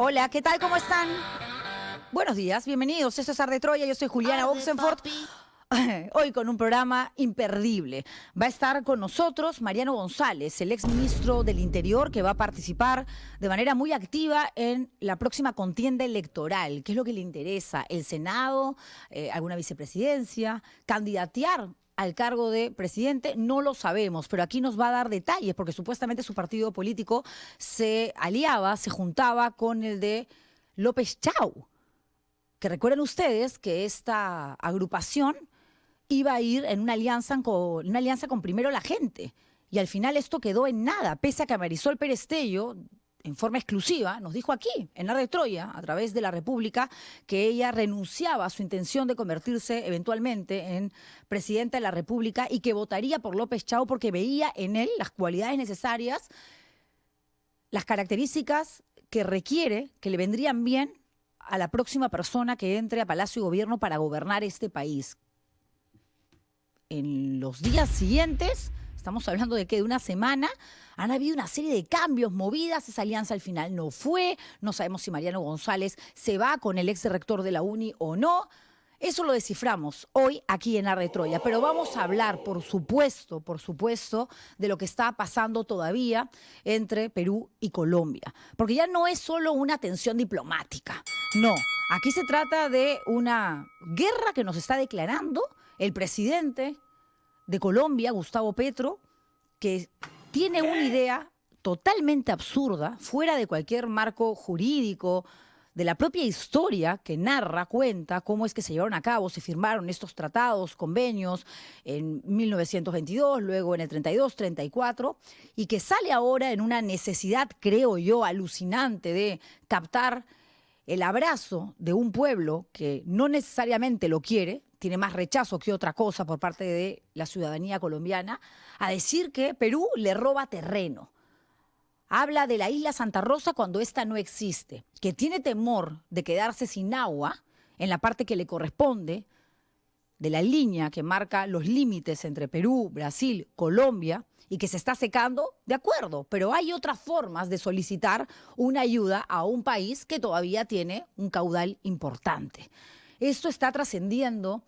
Hola, ¿qué tal? ¿Cómo están? Buenos días, bienvenidos. Esto es Arde Troya, yo soy Juliana Oxenford. Hoy con un programa imperdible. Va a estar con nosotros Mariano González, el exministro del Interior, que va a participar de manera muy activa en la próxima contienda electoral. ¿Qué es lo que le interesa? ¿El Senado? ¿Alguna vicepresidencia? ¿Candidatear al cargo de presidente? No lo sabemos, pero aquí nos va a dar detalles, porque supuestamente su partido político se aliaba, se juntaba con el de López Chau. Que recuerden ustedes que esta agrupación iba a ir en una alianza con Primero la Gente. Y al final esto quedó en nada, pese a que Marisol Pérez Tello, en forma exclusiva, nos dijo aquí, en Arde Troya, a través de La República, que ella renunciaba a su intención de convertirse eventualmente en presidenta de la República y que votaría por López Chau porque veía en él las cualidades necesarias, las características que requiere, que le vendrían bien a la próxima persona que entre a Palacio de Gobierno para gobernar este país. En los días siguientes, estamos hablando de que de una semana, han habido una serie de cambios, movidas. Esa alianza al final no fue. No sabemos si Mariano González se va con el ex rector de la UNI o no. Eso lo desciframos hoy aquí en Arde Troya. Pero vamos a hablar, por supuesto, de lo que está pasando todavía entre Perú y Colombia. Porque ya no es solo una tensión diplomática. No, aquí se trata de una guerra que nos está declarando el presidente de Colombia, Gustavo Petro, que tiene una idea totalmente absurda, fuera de cualquier marco jurídico, de la propia historia que narra, cuenta cómo es que se llevaron a cabo, se firmaron estos tratados, convenios en 1922, luego en el 32, 34, y que sale ahora en una necesidad, creo yo, alucinante de captar el abrazo de un pueblo que no necesariamente lo quiere, tiene más rechazo que otra cosa por parte de la ciudadanía colombiana, a decir que Perú le roba terreno. Habla de la isla Santa Rosa cuando esta no existe, que tiene temor de quedarse sin agua en la parte que le corresponde de la línea que marca los límites entre Perú, Brasil, Colombia, y que se está secando, de acuerdo, pero hay otras formas de solicitar una ayuda a un país que todavía tiene un caudal importante. Esto está trascendiendo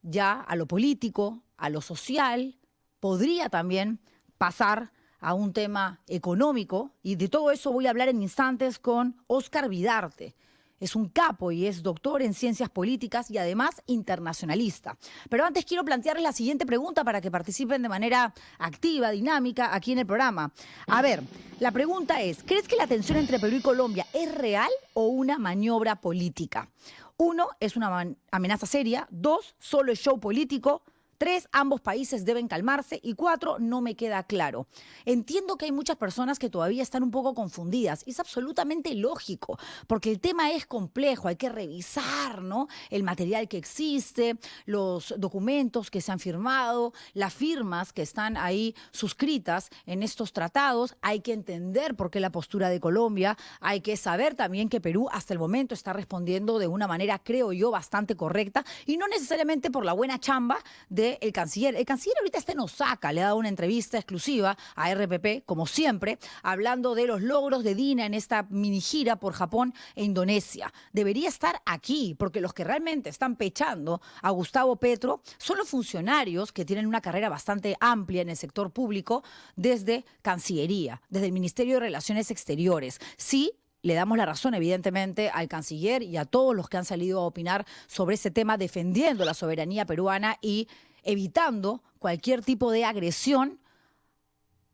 ya a lo político, a lo social, podría también pasar a un tema económico, y de todo eso voy a hablar en instantes con Óscar Vidarte. Es un capo y es doctor en ciencias políticas y además internacionalista. Pero antes quiero plantearles la siguiente pregunta para que participen de manera activa, dinámica, aquí en el programa. A ver, la pregunta es, ¿crees que la tensión entre Perú y Colombia es real o una maniobra política? 1, es una amenaza seria. 2, solo es show político. 3, ambos países deben calmarse. Y 4, no me queda claro. Entiendo que hay muchas personas que todavía están un poco confundidas. Y es absolutamente lógico, porque el tema es complejo. Hay que revisar, ¿no?, el material que existe, los documentos que se han firmado, las firmas que están ahí suscritas en estos tratados. Hay que entender por qué la postura de Colombia. Hay que saber también que Perú hasta el momento está respondiendo de una manera, creo yo, bastante correcta. Y no necesariamente por la buena chamba de el canciller. El canciller ahorita está en Osaka, le ha dado una entrevista exclusiva a RPP, como siempre, hablando de los logros de Dina en esta mini gira por Japón e Indonesia. Debería estar aquí, porque los que realmente están pechando a Gustavo Petro son los funcionarios que tienen una carrera bastante amplia en el sector público, desde Cancillería, desde el Ministerio de Relaciones Exteriores. Sí, le damos la razón, evidentemente, al canciller y a todos los que han salido a opinar sobre ese tema, defendiendo la soberanía peruana y evitando cualquier tipo de agresión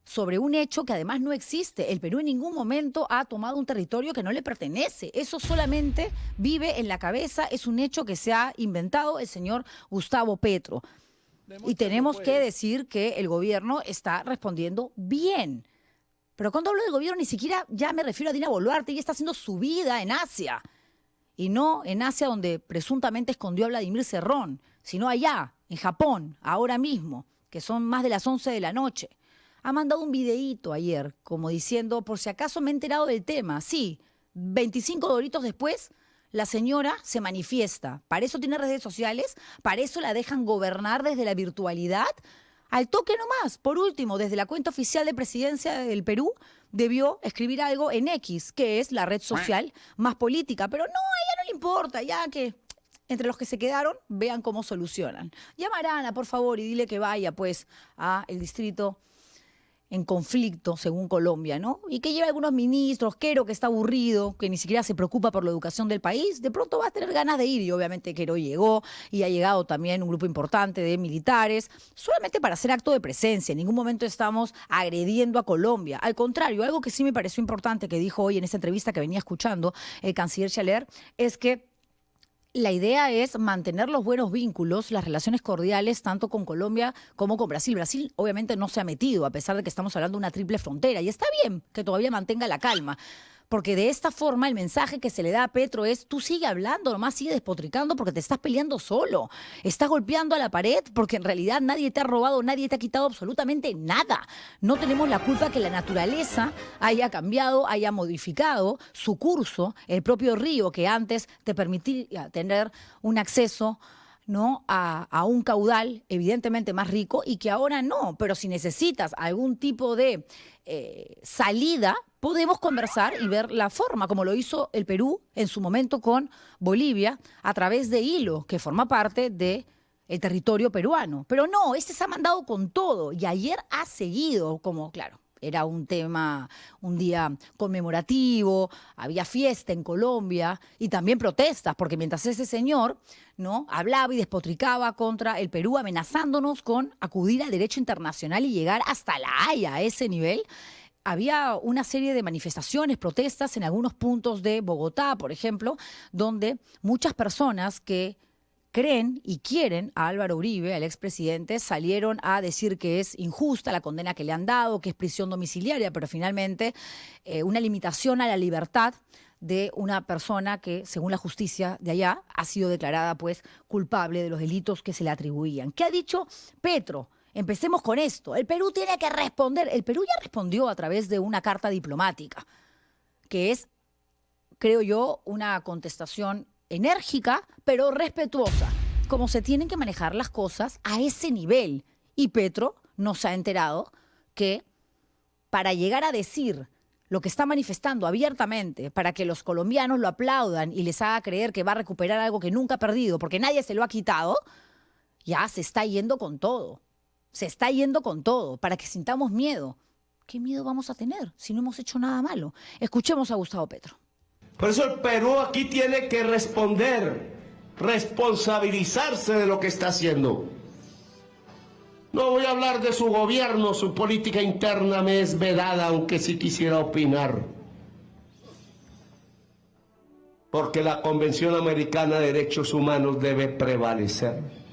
sobre un hecho que además no existe. El Perú en ningún momento ha tomado un territorio que no le pertenece. Eso solamente vive en la cabeza, es un hecho que se ha inventado el señor Gustavo Petro. Y tenemos que decir que el gobierno está respondiendo bien. Pero cuando hablo del gobierno ni siquiera ya me refiero a Dina Boluarte, ella está haciendo su vida en Asia. Y no en Asia donde presuntamente escondió a Vladimir Cerrón, sino allá, en Japón, ahora mismo, que son más de las 11 de la noche. Ha mandado un videíto ayer, como diciendo, por si acaso me he enterado del tema. Sí, 25 doritos después, la señora se manifiesta. Para eso tiene redes sociales, para eso la dejan gobernar desde la virtualidad, Al toque nomás. Por último, desde la cuenta oficial de presidencia del Perú, debió escribir algo en X, que es la red social más política. Pero no, a ella no le importa, ya que entre los que se quedaron, vean cómo solucionan. Llama a Arana, por favor, y dile que vaya, pues, a el distrito en conflicto, según Colombia, ¿no? Y que lleve algunos ministros, Quero, que está aburrido, que ni siquiera se preocupa por la educación del país, de pronto va a tener ganas de ir. Y obviamente Quero llegó, y ha llegado también un grupo importante de militares, solamente para hacer acto de presencia. En ningún momento estamos agrediendo a Colombia. Al contrario, algo que sí me pareció importante que dijo hoy en esta entrevista que venía escuchando el canciller Chaler, es que la idea es mantener los buenos vínculos, las relaciones cordiales, tanto con Colombia como con Brasil. Brasil obviamente no se ha metido, a pesar de que estamos hablando de una triple frontera. Y está bien que todavía mantenga la calma. Porque de esta forma el mensaje que se le da a Petro es: tú sigue hablando, nomás sigue despotricando porque te estás peleando solo. Estás golpeando a la pared porque en realidad nadie te ha robado, nadie te ha quitado absolutamente nada. No tenemos la culpa que la naturaleza haya cambiado, haya modificado su curso. El propio río que antes te permitía tener un acceso, ¿no?, a un caudal evidentemente más rico, y que ahora no. Pero si necesitas algún tipo de salida, podemos conversar y ver la forma, como lo hizo el Perú en su momento con Bolivia, a través de Hilo, que forma parte del territorio peruano. Pero no, este se ha mandado con todo, y ayer ha seguido, como, claro, era un tema, un día conmemorativo, había fiesta en Colombia y también protestas, porque mientras ese señor, ¿no?, hablaba y despotricaba contra el Perú, amenazándonos con acudir al derecho internacional y llegar hasta La Haya a ese nivel, había una serie de manifestaciones, protestas en algunos puntos de Bogotá, por ejemplo, donde muchas personas que creen y quieren a Álvaro Uribe, al expresidente, salieron a decir que es injusta la condena que le han dado, que es prisión domiciliaria, pero finalmente una limitación a la libertad de una persona que, según la justicia de allá, ha sido declarada, pues, culpable de los delitos que se le atribuían. ¿Qué ha dicho Petro? Empecemos con esto. El Perú tiene que responder. El Perú ya respondió a través de una carta diplomática, que es, creo yo, una contestación enérgica, pero respetuosa, como se tienen que manejar las cosas a ese nivel. Y Petro nos ha enterado que para llegar a decir lo que está manifestando abiertamente, para que los colombianos lo aplaudan y les haga creer que va a recuperar algo que nunca ha perdido, porque nadie se lo ha quitado, ya se está yendo con todo. Se está yendo con todo, para que sintamos miedo. ¿Qué miedo vamos a tener si no hemos hecho nada malo? Escuchemos a Gustavo Petro. Por eso el Perú aquí tiene que responder, responsabilizarse de lo que está haciendo. No voy a hablar de su gobierno, su política interna me es vedada, aunque sí quisiera opinar. Porque la Convención Americana de Derechos Humanos debe prevalecer.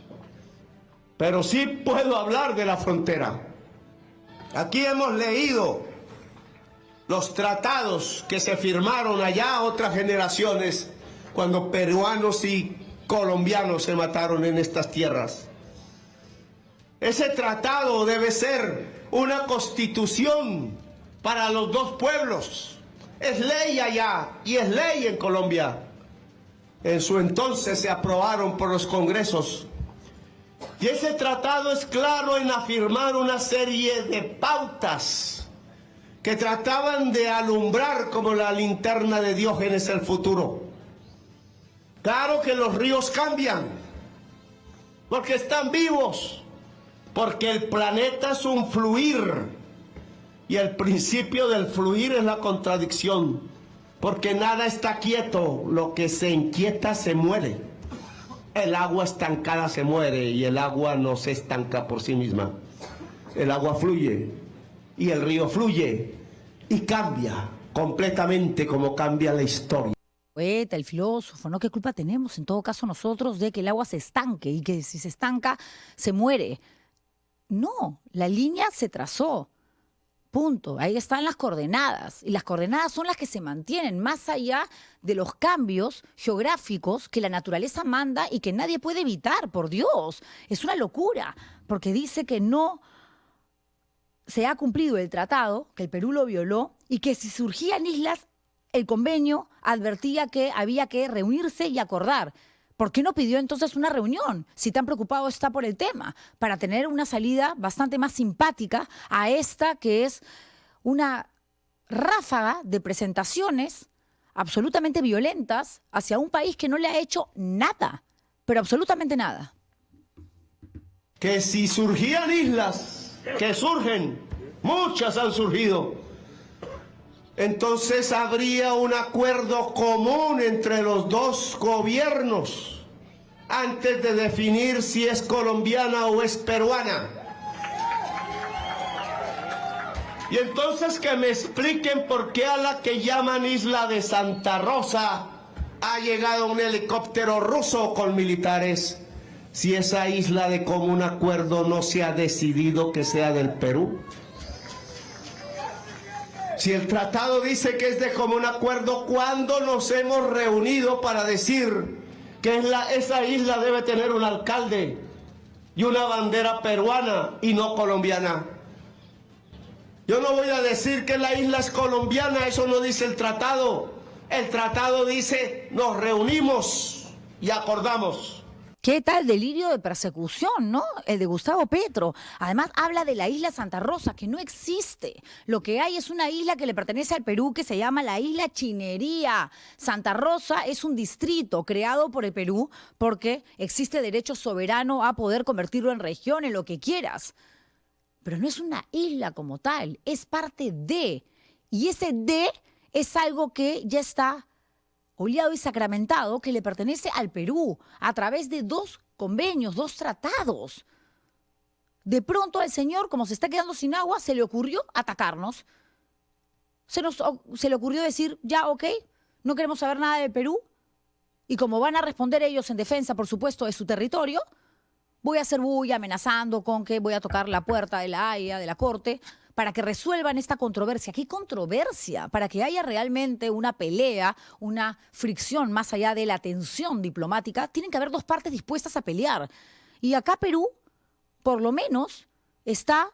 Pero sí puedo hablar de la frontera. Aquí hemos leído los tratados que se firmaron allá otras generaciones, cuando peruanos y colombianos se mataron en estas tierras. Ese tratado debe ser una constitución para los dos pueblos. Es ley allá y es ley en Colombia. En su entonces se aprobaron por los congresos. Y ese tratado es claro en afirmar una serie de pautas que trataban de alumbrar como la linterna de Diógenes el futuro. Claro que los ríos cambian, porque están vivos, porque el planeta es un fluir, y el principio del fluir es la contradicción, porque nada está quieto, lo que se inquieta se muere. El agua estancada se muere y el agua no se estanca por sí misma. El agua fluye y el río fluye y cambia completamente como cambia la historia. Poeta, el filósofo, ¿no? ¿Qué culpa tenemos en todo caso nosotros de que el agua se estanque y que si se estanca se muere? No, la línea se trazó. Punto. Ahí están las coordenadas. Y las coordenadas son las que se mantienen más allá de los cambios geográficos que la naturaleza manda y que nadie puede evitar, por Dios. Es una locura, porque dice que no se ha cumplido el tratado, que el Perú lo violó, y que si surgían islas, el convenio advertía que había que reunirse y acordar, ¿Por qué no pidió entonces una reunión, si tan preocupado está por el tema, para tener una salida bastante más simpática a esta que es una ráfaga de presentaciones absolutamente violentas hacia un país que no le ha hecho nada, pero absolutamente nada? Que si surgían islas, que surgen, muchas han surgido, entonces habría un acuerdo común entre los dos gobiernos antes de definir si es colombiana o es peruana. Y entonces que me expliquen por qué a la que llaman Isla de Santa Rosa ha llegado un helicóptero ruso con militares, si esa isla de común acuerdo no se ha decidido que sea del Perú. Si el tratado dice que es de común acuerdo, ¿cuándo nos hemos reunido para decir que esa isla debe tener un alcalde y una bandera peruana y no colombiana? Yo no voy a decir que la isla es colombiana, eso no dice el tratado. El tratado dice, nos reunimos y acordamos. ¿Qué tal delirio de persecución, no? El de Gustavo Petro. Además, habla de la isla Santa Rosa, que no existe. Lo que hay es una isla que le pertenece al Perú que se llama la isla Chinería. Santa Rosa es un distrito creado por el Perú porque existe derecho soberano a poder convertirlo en región, en lo que quieras. Pero no es una isla como tal, es parte de. Y ese de es algo que ya está oleado y sacramentado, que le pertenece al Perú a través de 2 convenios, 2 tratados. De pronto al señor, como se está quedando sin agua, se le ocurrió atacarnos. Se le ocurrió decir, ya, ok, no queremos saber nada del Perú. Y como van a responder ellos en defensa, por supuesto, de su territorio, voy a hacer bulla amenazando con que voy a tocar la puerta de la Haya, de la Corte, para que resuelvan esta controversia. ¿Qué controversia? Para que haya realmente una pelea, una fricción más allá de la tensión diplomática, tienen que haber 2 partes dispuestas a pelear. Y acá Perú, por lo menos, está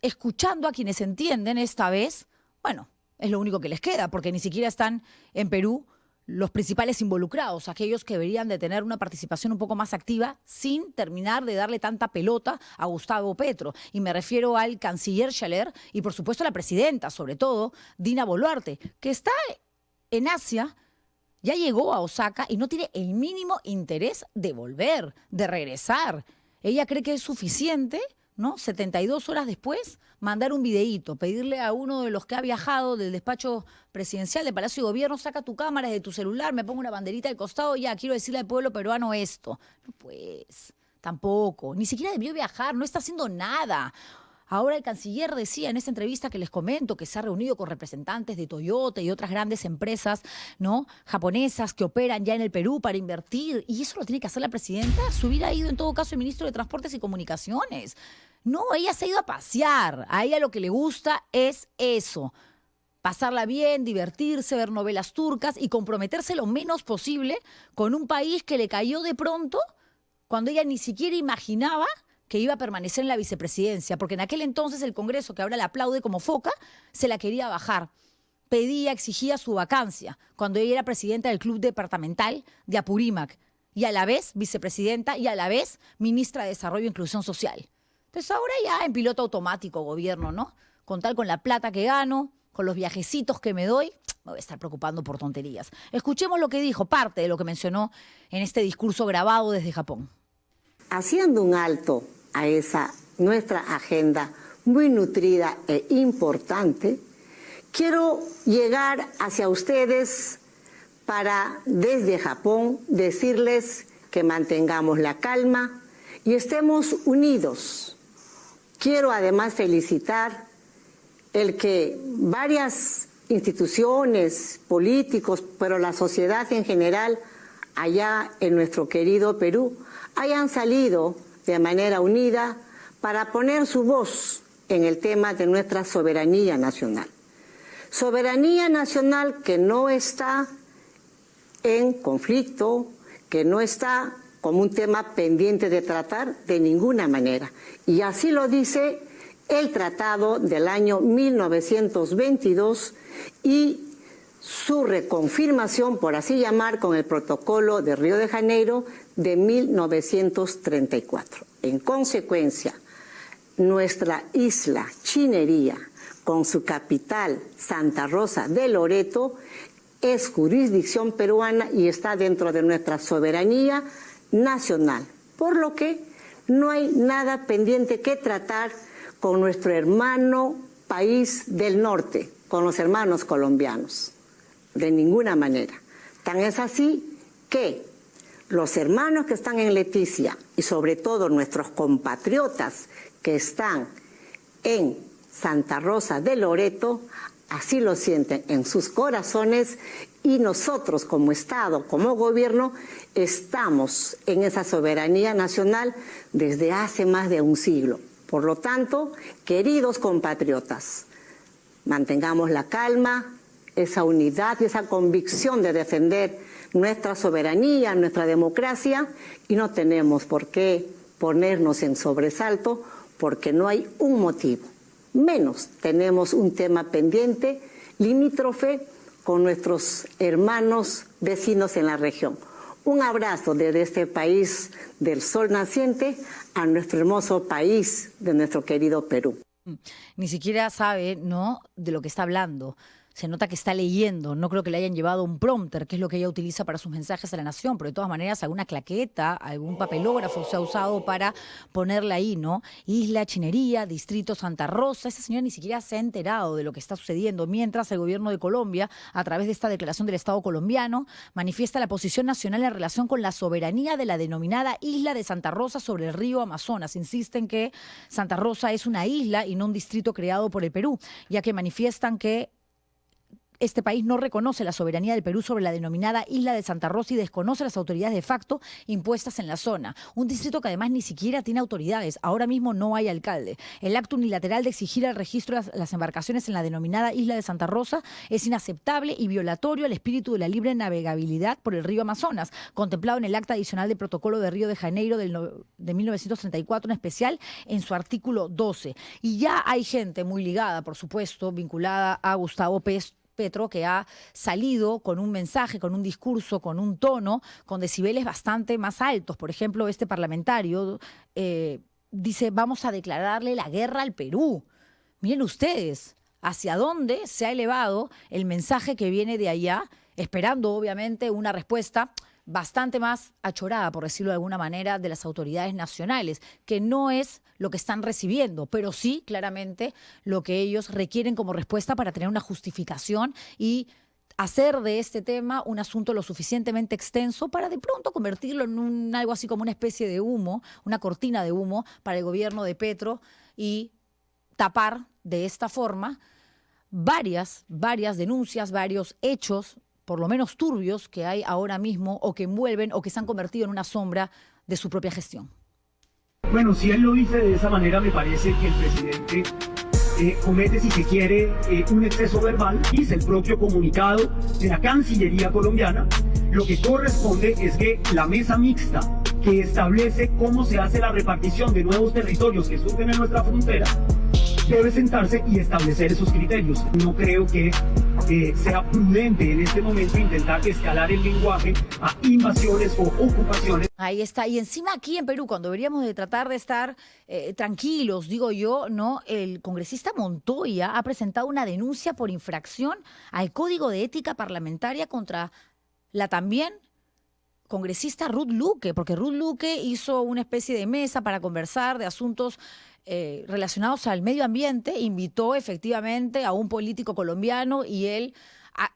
escuchando a quienes entienden esta vez. Bueno, es lo único que les queda, porque ni siquiera están en Perú los principales involucrados, aquellos que deberían de tener una participación un poco más activa sin terminar de darle tanta pelota a Gustavo Petro. Y me refiero al canciller Scheller y por supuesto a la presidenta, sobre todo Dina Boluarte, que está en Asia, ya llegó a Osaka y no tiene el mínimo interés de volver, de regresar. Ella cree que es suficiente, ¿no? 72 horas después, mandar un videíto, pedirle a uno de los que ha viajado del despacho presidencial de Palacio de Gobierno, saca tu cámara desde tu celular, me pongo una banderita al costado, ya, quiero decirle al pueblo peruano esto. No, pues, tampoco, ni siquiera debió viajar, no está haciendo nada. Ahora el canciller decía en esta entrevista que les comento que se ha reunido con representantes de Toyota y otras grandes empresas, ¿no?, japonesas que operan ya en el Perú para invertir. Y eso lo tiene que hacer la presidenta. Se hubiera ido en todo caso el ministro de Transportes y Comunicaciones. No, ella se ha ido a pasear. A ella lo que le gusta es eso. Pasarla bien, divertirse, ver novelas turcas y comprometerse lo menos posible con un país que le cayó de pronto cuando ella ni siquiera imaginaba que iba a permanecer en la vicepresidencia, porque en aquel entonces el Congreso, que ahora le aplaude como foca, se la quería bajar. Pedía, exigía su vacancia, cuando ella era presidenta del Club Departamental de Apurímac, y a la vez vicepresidenta y a la vez ministra de Desarrollo e Inclusión Social. Entonces ahora ya en piloto automático gobierno, ¿no? Con la plata que gano, con los viajecitos que me doy, me voy a estar preocupando por tonterías. Escuchemos lo que dijo, parte de lo que mencionó en este discurso grabado desde Japón. Haciendo un alto a esa nuestra agenda muy nutrida e importante, quiero llegar hacia ustedes para, desde Japón, decirles que mantengamos la calma y estemos unidos. Quiero además felicitar el que varias instituciones, políticos, pero la sociedad en general, allá en nuestro querido Perú, hayan salido de manera unida para poner su voz en el tema de nuestra soberanía nacional. Soberanía nacional que no está en conflicto, que no está como un tema pendiente de tratar de ninguna manera. Y así lo dice el tratado del año 1922 y su reconfirmación, por así llamar, con el protocolo de Río de Janeiro de 1934. En consecuencia, nuestra isla Chinería, con su capital Santa Rosa de Loreto, es jurisdicción peruana y está dentro de nuestra soberanía nacional, por lo que no hay nada pendiente que tratar con nuestro hermano país del norte, con los hermanos colombianos, de ninguna manera. Tan es así que los hermanos que están en Leticia y sobre todo nuestros compatriotas que están en Santa Rosa de Loreto, así lo sienten en sus corazones y nosotros como Estado, como gobierno, estamos en esa soberanía nacional desde hace más de un siglo. Por lo tanto, queridos compatriotas, mantengamos la calma, esa unidad y esa convicción de defender nuestra soberanía, nuestra democracia, y no tenemos por qué ponernos en sobresalto porque no hay un motivo. Menos tenemos un tema pendiente, limítrofe con nuestros hermanos vecinos en la región. Un abrazo desde este país del sol naciente a nuestro hermoso país de nuestro querido Perú. Ni siquiera sabe, ¿no?, de lo que está hablando. Se nota que está leyendo, no creo que le hayan llevado un prompter, que es lo que ella utiliza para sus mensajes a la nación, pero de todas maneras alguna claqueta, algún papelógrafo se ha usado para ponerle ahí, ¿no? Isla Chinería, Distrito Santa Rosa. Esa señora ni siquiera se ha enterado de lo que está sucediendo, mientras el gobierno de Colombia, a través de esta declaración del Estado colombiano, manifiesta la posición nacional en relación con la soberanía de la denominada Isla de Santa Rosa sobre el río Amazonas. Insisten que Santa Rosa es una isla y no un distrito creado por el Perú, ya que manifiestan que este país no reconoce la soberanía del Perú sobre la denominada Isla de Santa Rosa y desconoce las autoridades de facto impuestas en la zona. Un distrito que además ni siquiera tiene autoridades. Ahora mismo no hay alcalde. El acto unilateral de exigir el registro de las embarcaciones en la denominada Isla de Santa Rosa es inaceptable y violatorio al espíritu de la libre navegabilidad por el río Amazonas, contemplado en el acta adicional del protocolo de Río de Janeiro de 1934, en especial en su artículo 12. Y ya hay gente muy ligada, por supuesto, vinculada a Gustavo Petro, que ha salido con un mensaje, con un discurso, con un tono, con decibeles bastante más altos. Por ejemplo, este parlamentario dice: vamos a declararle la guerra al Perú. Miren ustedes hacia dónde se ha elevado el mensaje que viene de allá, esperando obviamente una respuesta bastante más achorada, por decirlo de alguna manera, de las autoridades nacionales, que no es lo que están recibiendo, pero sí claramente lo que ellos requieren como respuesta para tener una justificación y hacer de este tema un asunto lo suficientemente extenso para de pronto convertirlo en algo así como una especie de humo, una cortina de humo para el gobierno de Petro y tapar de esta forma varias denuncias, varios hechos, por lo menos turbios, que hay ahora mismo o que envuelven o que se han convertido en una sombra de su propia gestión. Bueno, si él lo dice de esa manera, me parece que el presidente comete, si se quiere, un exceso verbal. Dice el propio comunicado de la Cancillería colombiana, lo que corresponde es que la mesa mixta que establece cómo se hace la repartición de nuevos territorios que surgen en nuestra frontera debe sentarse y establecer esos criterios. No creo que sea prudente en este momento intentar escalar el lenguaje a invasiones o ocupaciones. Ahí está. Y encima aquí en Perú, cuando deberíamos de tratar de estar tranquilos, digo yo, ¿no? El congresista Montoya ha presentado una denuncia por infracción al Código de Ética Parlamentaria contra la también congresista Ruth Luque, porque Ruth Luque hizo una especie de mesa para conversar de asuntos relacionados al medio ambiente, invitó efectivamente a un político colombiano y él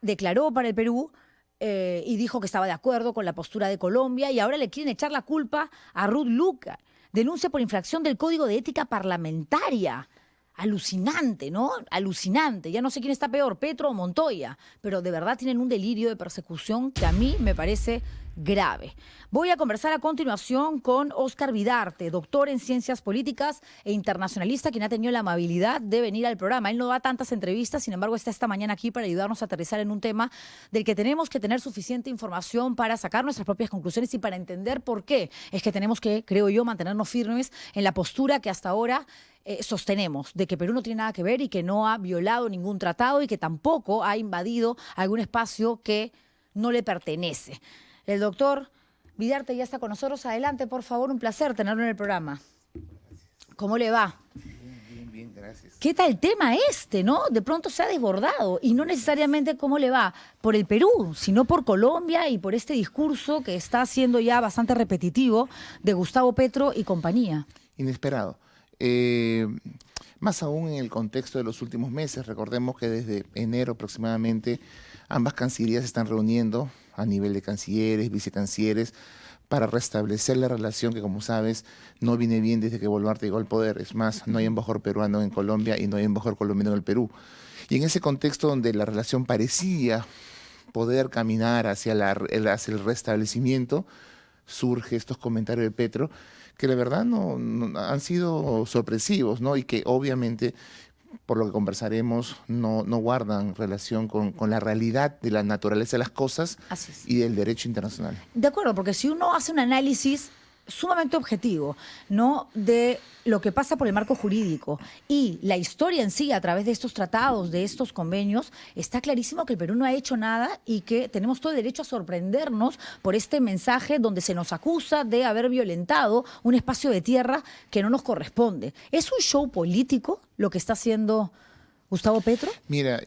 declaró para el Perú y dijo que estaba de acuerdo con la postura de Colombia, y ahora le quieren echar la culpa a Ruth Luque. Denuncia por infracción del Código de Ética Parlamentaria. Alucinante, ¿no? Alucinante. Ya no sé quién está peor, Petro o Montoya, pero de verdad tienen un delirio de persecución que a mí me parece grave. Voy a conversar a continuación con Óscar Vidarte, doctor en Ciencias Políticas e internacionalista, quien ha tenido la amabilidad de venir al programa. Él no da tantas entrevistas, sin embargo está esta mañana aquí para ayudarnos a aterrizar en un tema del que tenemos que tener suficiente información para sacar nuestras propias conclusiones y para entender por qué es que tenemos que, creo yo, mantenernos firmes en la postura que hasta ahora sostenemos de que Perú no tiene nada que ver y que no ha violado ningún tratado y que tampoco ha invadido algún espacio que no le pertenece. El doctor Vidarte ya está con nosotros. Adelante, por favor, un placer tenerlo en el programa. ¿Cómo le va? Bien, gracias. ¿Qué tal el tema este, no? De pronto se ha desbordado y no necesariamente cómo le va por el Perú, sino por Colombia y por este discurso que está siendo ya bastante repetitivo de Gustavo Petro y compañía. Inesperado. Más aún en el contexto de los últimos meses. Recordemos que desde enero aproximadamente ambas cancillerías se están reuniendo a nivel de cancilleres, vicecancilleres, para restablecer la relación que, como sabes, no viene bien desde que Boluarte llegó al poder. Es más, no hay embajador peruano en Colombia y no hay embajador colombiano en el Perú. Y en ese contexto donde la relación parecía poder caminar hacia el restablecimiento, surge estos comentarios de Petro que la verdad no han sido sorpresivos, ¿no? Y que obviamente, por lo que conversaremos, no guardan relación con la realidad de la naturaleza de las cosas y del derecho internacional. De acuerdo, porque si uno hace un análisis sumamente objetivo, ¿no?, de lo que pasa por el marco jurídico y la historia en sí a través de estos tratados, de estos convenios, está clarísimo que el Perú no ha hecho nada y que tenemos todo el derecho a sorprendernos por este mensaje donde se nos acusa de haber violentado un espacio de tierra que no nos corresponde. ¿Es un show político lo que está haciendo Gustavo Petro? Mira,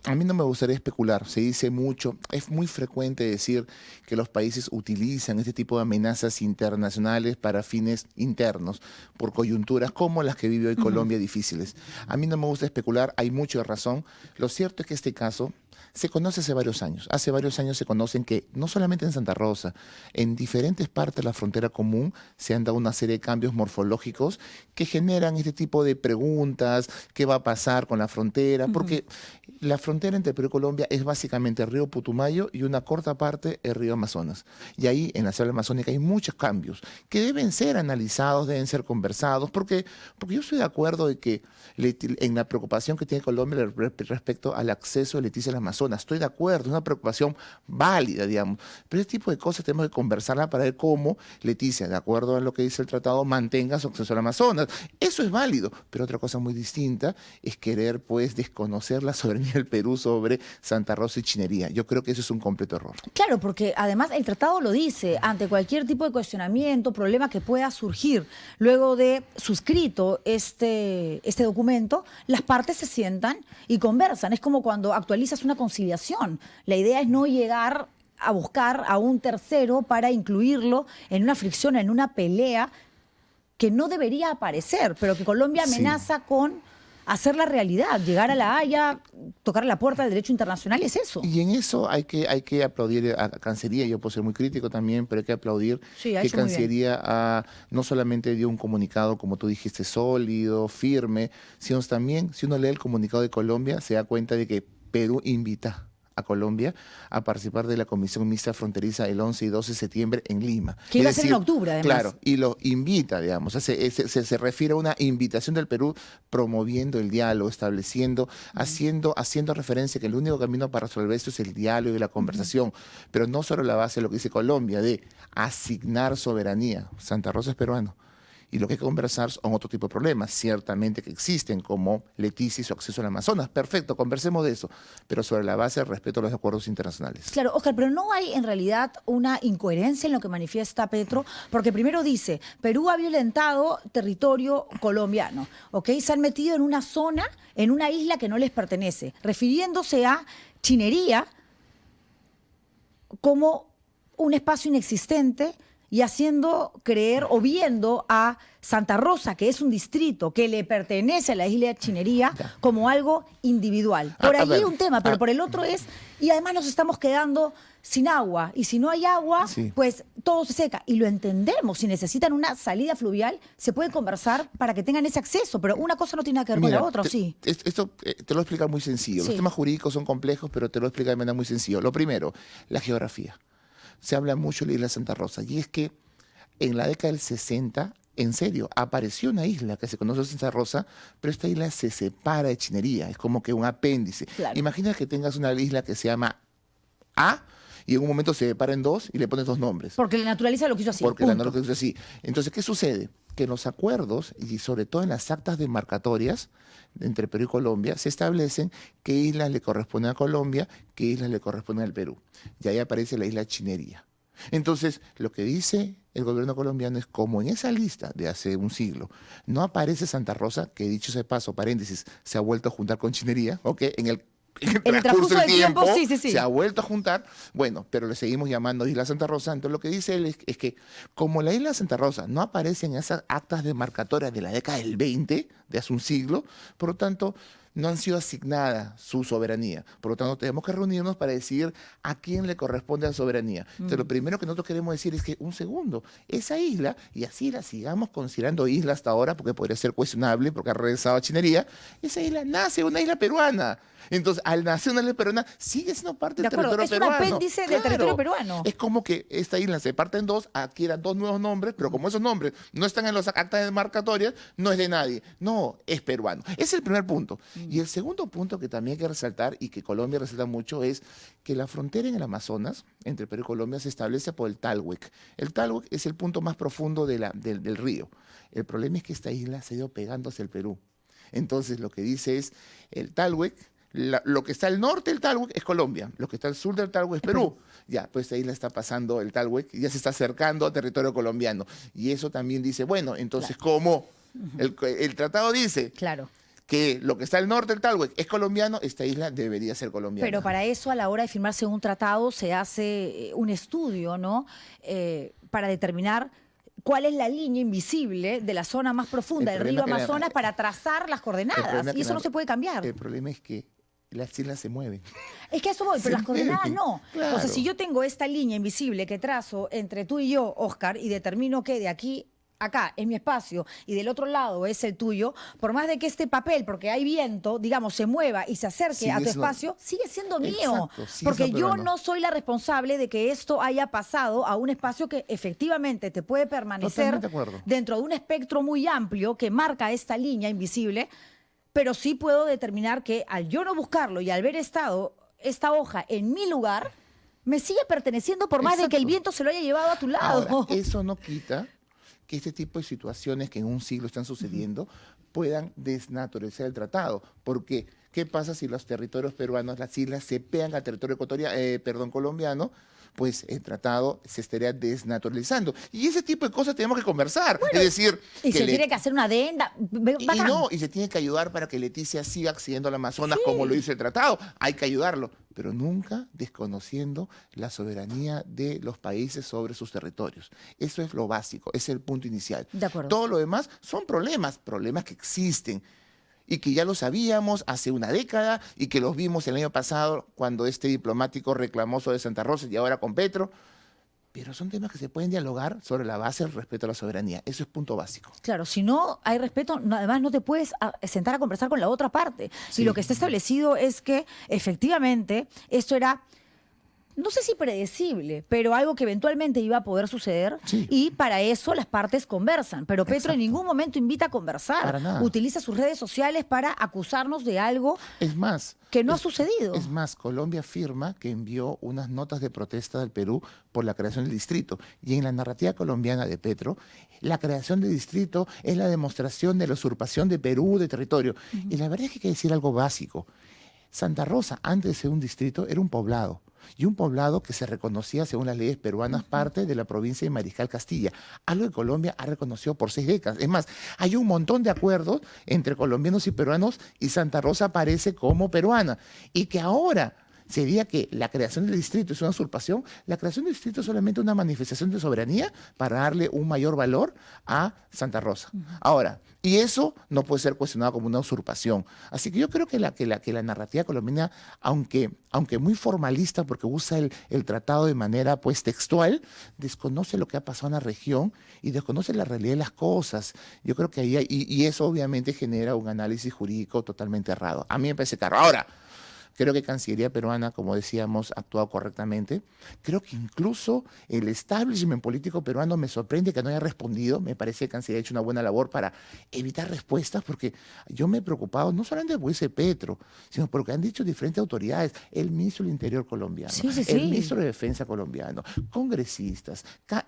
a mí no me gustaría especular. Se dice mucho, es muy frecuente decir que los países utilizan este tipo de amenazas internacionales para fines internos, por coyunturas como las que vive hoy Colombia difíciles. A mí no me gusta especular, hay mucho de razón. Lo cierto es que este caso se conoce hace varios años. Hace varios años se conocen que no solamente en Santa Rosa, en diferentes partes de la frontera común se han dado una serie de cambios morfológicos que generan este tipo de preguntas, ¿qué va a pasar con la frontera? Porque la frontera entre Perú y Colombia es básicamente el río Putumayo y una corta parte el río Amazonas. Y ahí en la selva amazónica hay muchos cambios que deben ser analizados, deben ser conversados, porque yo estoy de acuerdo de que en la preocupación que tiene Colombia respecto al acceso de Leticia al Amazonas, estoy de acuerdo, es una preocupación válida, digamos, pero este tipo de cosas tenemos que conversarla para ver cómo Leticia, de acuerdo a lo que dice el tratado, mantenga su acceso al Amazonas. Eso es válido, pero otra cosa muy distinta es querer, pues, desconocer la soberanía del Perú sobre Santa Rosa y Chinería. Yo creo que eso es un completo error. Claro, porque además el tratado lo dice, ante cualquier tipo de cuestionamiento, problema que pueda surgir luego de suscrito este documento, las partes se sientan y conversan. Es como cuando actualizas una conciliación. La idea es no llegar a buscar a un tercero para incluirlo en una fricción, en una pelea que no debería aparecer, pero que Colombia amenaza con hacer la realidad, llegar a La Haya, tocar la puerta del derecho internacional, es eso. Y en eso hay que aplaudir a Cancillería. Yo puedo ser muy crítico también, pero hay que aplaudir que Cancillería no solamente dio un comunicado, como tú dijiste, sólido, firme, sino también, si uno lee el comunicado de Colombia, se da cuenta de que Perú invita a Colombia a participar de la Comisión Mixta Fronteriza el 11 y 12 de septiembre en Lima. Que iba a ser en octubre, además. Claro, y lo invita, digamos. Se refiere a una invitación del Perú promoviendo el diálogo, estableciendo, haciendo referencia que el único camino para resolver esto es el diálogo y la conversación, pero no solo la base de lo que dice Colombia, de asignar soberanía. Santa Rosa es peruano. Y lo que hay que conversar son otro tipo de problemas, ciertamente que existen, como Leticia y su acceso al Amazonas. Perfecto, conversemos de eso, pero sobre la base del respeto a los acuerdos internacionales. Claro, Oscar, pero no hay en realidad una incoherencia en lo que manifiesta Petro, porque primero dice, Perú ha violentado territorio colombiano, ¿ok? Se han metido en una zona, en una isla que no les pertenece, refiriéndose a Chinería como un espacio inexistente, y haciendo creer o viendo a Santa Rosa, que es un distrito que le pertenece a la isla de Chinería, como algo individual. Por ahí hay un tema, pero por el otro es, y además nos estamos quedando sin agua, y si no hay agua, pues todo se seca. Y lo entendemos, si necesitan una salida fluvial, se puede conversar para que tengan ese acceso, pero una cosa no tiene nada que ver con la otra, ¿o sí? Esto te lo voy a explicar muy sencillo. Los temas jurídicos son complejos, pero te lo voy a explicar de manera muy sencilla. Lo primero, la geografía. Se habla mucho de la isla de Santa Rosa, y es que en la década del 60, en serio, apareció una isla que se conoce Santa Rosa, pero esta isla se separa de Chinería, es como que un apéndice. Claro. Imagina que tengas una isla que se llama A y en un momento se separa en dos y le pones dos nombres. Porque la naturaleza lo quiso así. Porque la punto. norma es así. Entonces, ¿qué sucede? Que en los acuerdos, y sobre todo en las actas demarcatorias entre Perú y Colombia, se establecen qué islas le corresponden a Colombia, qué islas le corresponden al Perú. Y ahí aparece la isla Chinería. Entonces, lo que dice el gobierno colombiano es como en esa lista de hace un siglo no aparece Santa Rosa, que dicho sea paso, paréntesis, se ha vuelto a juntar con Chinería, ¿ok? En el transcurso del tiempo, sí, sí, sí. se ha vuelto a juntar, bueno, pero le seguimos llamando Isla Santa Rosa. Entonces lo que dice él es que como la Isla Santa Rosa no aparece en esas actas demarcatorias de la década del 20, de hace un siglo, por lo tanto no han sido asignadas su soberanía. Por lo tanto, tenemos que reunirnos para decir a quién le corresponde la soberanía. Entonces, lo primero que nosotros queremos decir es que, un segundo, esa isla, y así la sigamos considerando isla hasta ahora, porque podría ser cuestionable, porque ha regresado a Chinería, esa isla nace una isla peruana. Entonces, al nacer una isla peruana, sigue siendo parte del territorio peruano. Es un apéndice del territorio peruano. Es como que esta isla se parte en dos, adquiera dos nuevos nombres, pero como esos nombres no están en las actas demarcatorias, no es de nadie. No, es peruano. Ese es el primer punto. Y el segundo punto que también hay que resaltar, y que Colombia resalta mucho, es que la frontera en el Amazonas, entre Perú y Colombia, se establece por el Talhuec. El Talhuec es el punto más profundo del río. El problema es que esta isla se ha ido pegando hacia el Perú. Entonces, lo que dice es, el Talhuec, lo que está al norte del Talhuec es Colombia, lo que está al sur del Talhuec es Perú. Ya, pues ahí la está pasando el Talhuec, ya se está acercando a territorio colombiano. Y eso también dice, bueno, entonces, ¿cómo? El tratado dice Claro. que lo que está al norte del Talhuec es colombiano, esta isla debería ser colombiana. Pero para eso, a la hora de firmarse un tratado, se hace un estudio, ¿no? Para determinar cuál es la línea invisible de la zona más profunda del río Amazonas para trazar las coordenadas. Y eso no se puede cambiar. El problema es que las islas se mueven. Es que a eso voy, pero las coordenadas no. Claro. O sea, si yo tengo esta línea invisible que trazo entre tú y yo, Oscar, y determino que de aquí acá es mi espacio y del otro lado es el tuyo, por más de que este papel, porque hay viento, digamos, se mueva y se acerque a tu espacio, sigue siendo mío. Exacto, sigue porque siendo yo peruano. no soy la responsable de que esto haya pasado a un espacio que efectivamente te puede permanecer Totalmente de acuerdo. dentro de un espectro muy amplio que marca esta línea invisible, pero sí puedo determinar que al yo no buscarlo y al haber estado esta hoja en mi lugar, me sigue perteneciendo por más de que el Exacto. viento se lo haya llevado a tu lado. Ahora, eso no quita que este tipo de situaciones que en un siglo están sucediendo puedan desnaturalizar el tratado. Porque, ¿qué pasa si los territorios peruanos, las islas, se pegan al territorio colombiano? Pues el tratado se estaría desnaturalizando. Y ese tipo de cosas tenemos que conversar. Es decir, Y se tiene que hacer una adenda. y se tiene que ayudar para que Leticia siga accediendo al Amazonas como lo dice el tratado. Hay que ayudarlo, pero nunca desconociendo la soberanía de los países sobre sus territorios. Eso es lo básico, ese es el punto inicial. De acuerdo. Todo lo demás son problemas que existen y que ya lo sabíamos hace una década y que los vimos el año pasado cuando este diplomático reclamó sobre Santa Rosa y ahora con Petro. Pero son temas que se pueden dialogar sobre la base del respeto a la soberanía. Eso es punto básico. Claro, si no hay respeto, además no te puedes sentar a conversar con la otra parte. Y lo que está establecido es que efectivamente esto era, no sé si predecible, pero algo que eventualmente iba a poder suceder. Sí. Y para eso las partes conversan. Pero Petro en ningún momento invita a conversar. Para nada. Utiliza sus redes sociales para acusarnos de algo Es más, que no ha sucedido. Es más, Colombia afirma que envió unas notas de protesta del Perú por la creación del distrito. Y en la narrativa colombiana de Petro, la creación del distrito es la demostración de la usurpación de Perú de territorio. Y la verdad es que hay que decir algo básico. Santa Rosa, antes de ser un distrito, era un poblado. Y un poblado que se reconocía, según las leyes peruanas, parte de la provincia de Mariscal Castilla. Algo que Colombia ha reconocido por 6 décadas. Es más, hay un montón de acuerdos entre colombianos y peruanos y Santa Rosa aparece como peruana. Y que ahora se diga que la creación del distrito es una usurpación, la creación del distrito es solamente una manifestación de soberanía para darle un mayor valor a Santa Rosa. Ahora, y eso no puede ser cuestionado como una usurpación. Así que yo creo que la narrativa colombiana, aunque muy formalista porque usa el tratado de manera pues textual, desconoce lo que ha pasado en la región y desconoce la realidad de las cosas. Yo creo que y eso obviamente genera un análisis jurídico totalmente errado. A mí me parece caro. Ahora, Creo que Cancillería peruana, como decíamos, ha actuado correctamente. Creo que incluso el establishment político peruano me sorprende que no haya respondido. Me parece que Cancillería ha hecho una buena labor para evitar respuestas, porque yo me he preocupado no solamente por ese Petro, sino por lo que han dicho diferentes autoridades, el ministro del Interior colombiano, Sí, sí, el sí. ministro de Defensa colombiano, congresistas,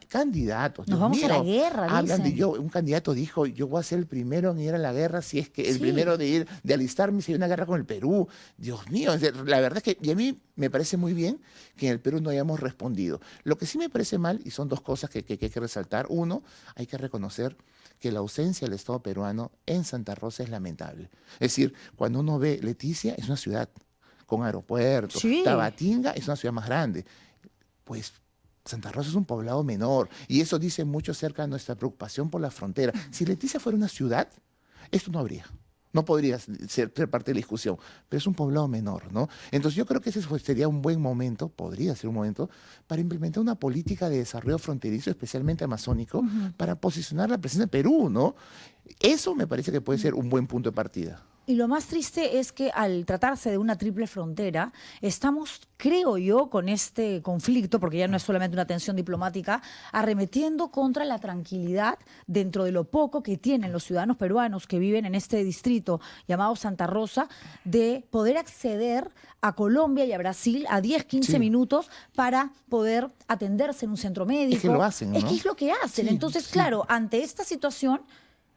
candidatos. Nos Dios vamos a la mío, guerra, hablan de dicen. un candidato dijo, yo voy a ser el primero en ir a la guerra si es que el Sí. primero de alistarme si hay una guerra con el Perú. Dios mío, la verdad es que y a mí me parece muy bien que en el Perú no hayamos respondido. Lo que sí me parece mal, y son dos cosas que hay que resaltar. Uno, hay que reconocer que la ausencia del Estado peruano en Santa Rosa es lamentable. Es decir, cuando uno ve Leticia, es una ciudad con aeropuerto. Sí. Tabatinga es una ciudad más grande. Pues Santa Rosa es un poblado menor y eso dice mucho acerca de nuestra preocupación por la frontera. Si Leticia fuera una ciudad, esto no habría. No podría ser parte de la discusión, pero es un poblado menor, ¿no? Entonces yo creo que ese sería un buen momento, podría ser un momento, para implementar una política de desarrollo fronterizo, especialmente amazónico, para posicionar la presencia de Perú, ¿no? Eso me parece que puede ser un buen punto de partida. Y lo más triste es que al tratarse de una triple frontera, estamos, creo yo, con este conflicto, porque ya no es solamente una tensión diplomática, arremetiendo contra la tranquilidad dentro de lo poco que tienen los ciudadanos peruanos que viven en este distrito llamado Santa Rosa, de poder acceder a Colombia y a Brasil a 10, 15 Sí. minutos para poder atenderse en un centro médico. Es que lo hacen, ¿no? Es que es lo que hacen. Sí, Entonces, sí. claro, ante esta situación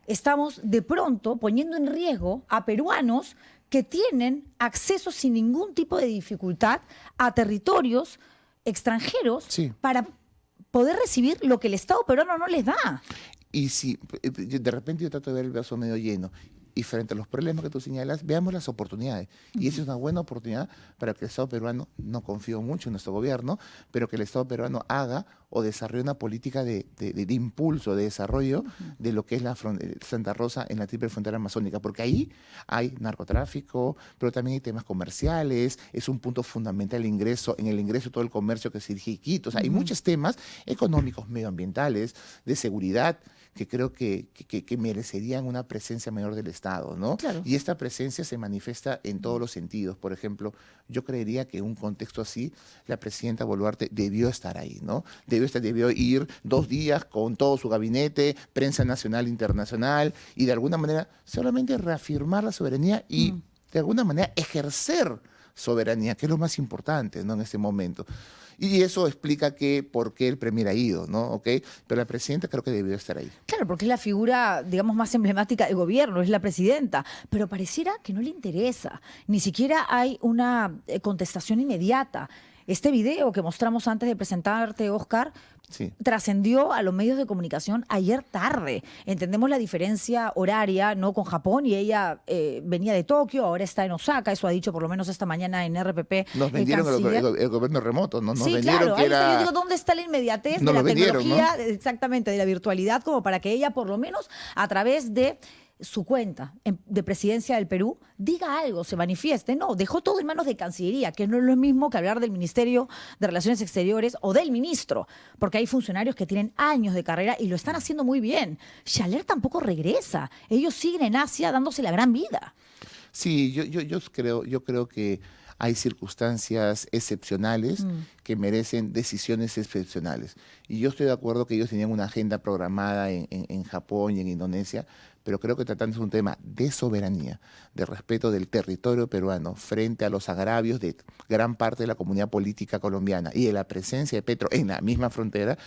estamos de pronto poniendo en riesgo a peruanos que tienen acceso sin ningún tipo de dificultad a territorios extranjeros Sí. para poder recibir lo que el Estado peruano no les da. Y si de repente yo trato de ver el vaso medio lleno y frente a los problemas que tú señalas, veamos las oportunidades. Y esa es una buena oportunidad para que el Estado peruano, no confío mucho en nuestro gobierno, pero que el Estado peruano haga o desarrolle una política de impulso, de desarrollo de lo que es Santa Rosa en la triple frontera amazónica, porque ahí hay narcotráfico, pero también hay temas comerciales, es un punto fundamental el ingreso, en el ingreso todo el comercio que se dirige a Iquitos, o sea, hay muchos temas económicos, medioambientales, de seguridad, que creo que merecerían una presencia mayor del Estado, ¿no? Claro. Y esta presencia se manifiesta en todos los sentidos. Por ejemplo, yo creería que en un contexto así, la presidenta Boluarte debió estar ahí, ¿no? Debió ir 2 días con todo su gabinete, prensa nacional e internacional, y de alguna manera solamente reafirmar la soberanía y de alguna manera ejercer soberanía, que es lo más importante, ¿no? En este momento. Y eso explica por qué el premier ha ido, ¿no? ¿Ok? Pero la presidenta creo que debió estar ahí. Claro, porque es la figura, digamos, más emblemática del gobierno, es la presidenta, pero pareciera que no le interesa, ni siquiera hay una contestación inmediata. Este video que mostramos antes de presentarte, Oscar, Sí. trascendió a los medios de comunicación ayer tarde. Entendemos la diferencia horaria, ¿no? Con Japón, y ella venía de Tokio, ahora está en Osaka, eso ha dicho por lo menos esta mañana en RPP. Nos vendieron canciller. el gobierno remoto, ¿no? Nos Sí, vendieron claro. que Ahí está, era... yo digo, ¿dónde está la inmediatez Nos de la lo vendieron, tecnología, exactamente, de la virtualidad, como para que ella, por lo menos, a través de su cuenta de presidencia del Perú, diga algo, se manifieste? No, dejó todo en manos de Cancillería, que no es lo mismo que hablar del Ministerio de Relaciones Exteriores o del ministro, porque hay funcionarios que tienen años de carrera y lo están haciendo muy bien. Xaler tampoco regresa. Ellos siguen en Asia dándose la gran vida. Sí, yo creo que hay circunstancias excepcionales que merecen decisiones excepcionales. Y yo estoy de acuerdo que ellos tenían una agenda programada en Japón y en Indonesia, pero creo que tratándose de un tema de soberanía, de respeto del territorio peruano frente a los agravios de gran parte de la comunidad política colombiana y de la presencia de Petro en la misma frontera,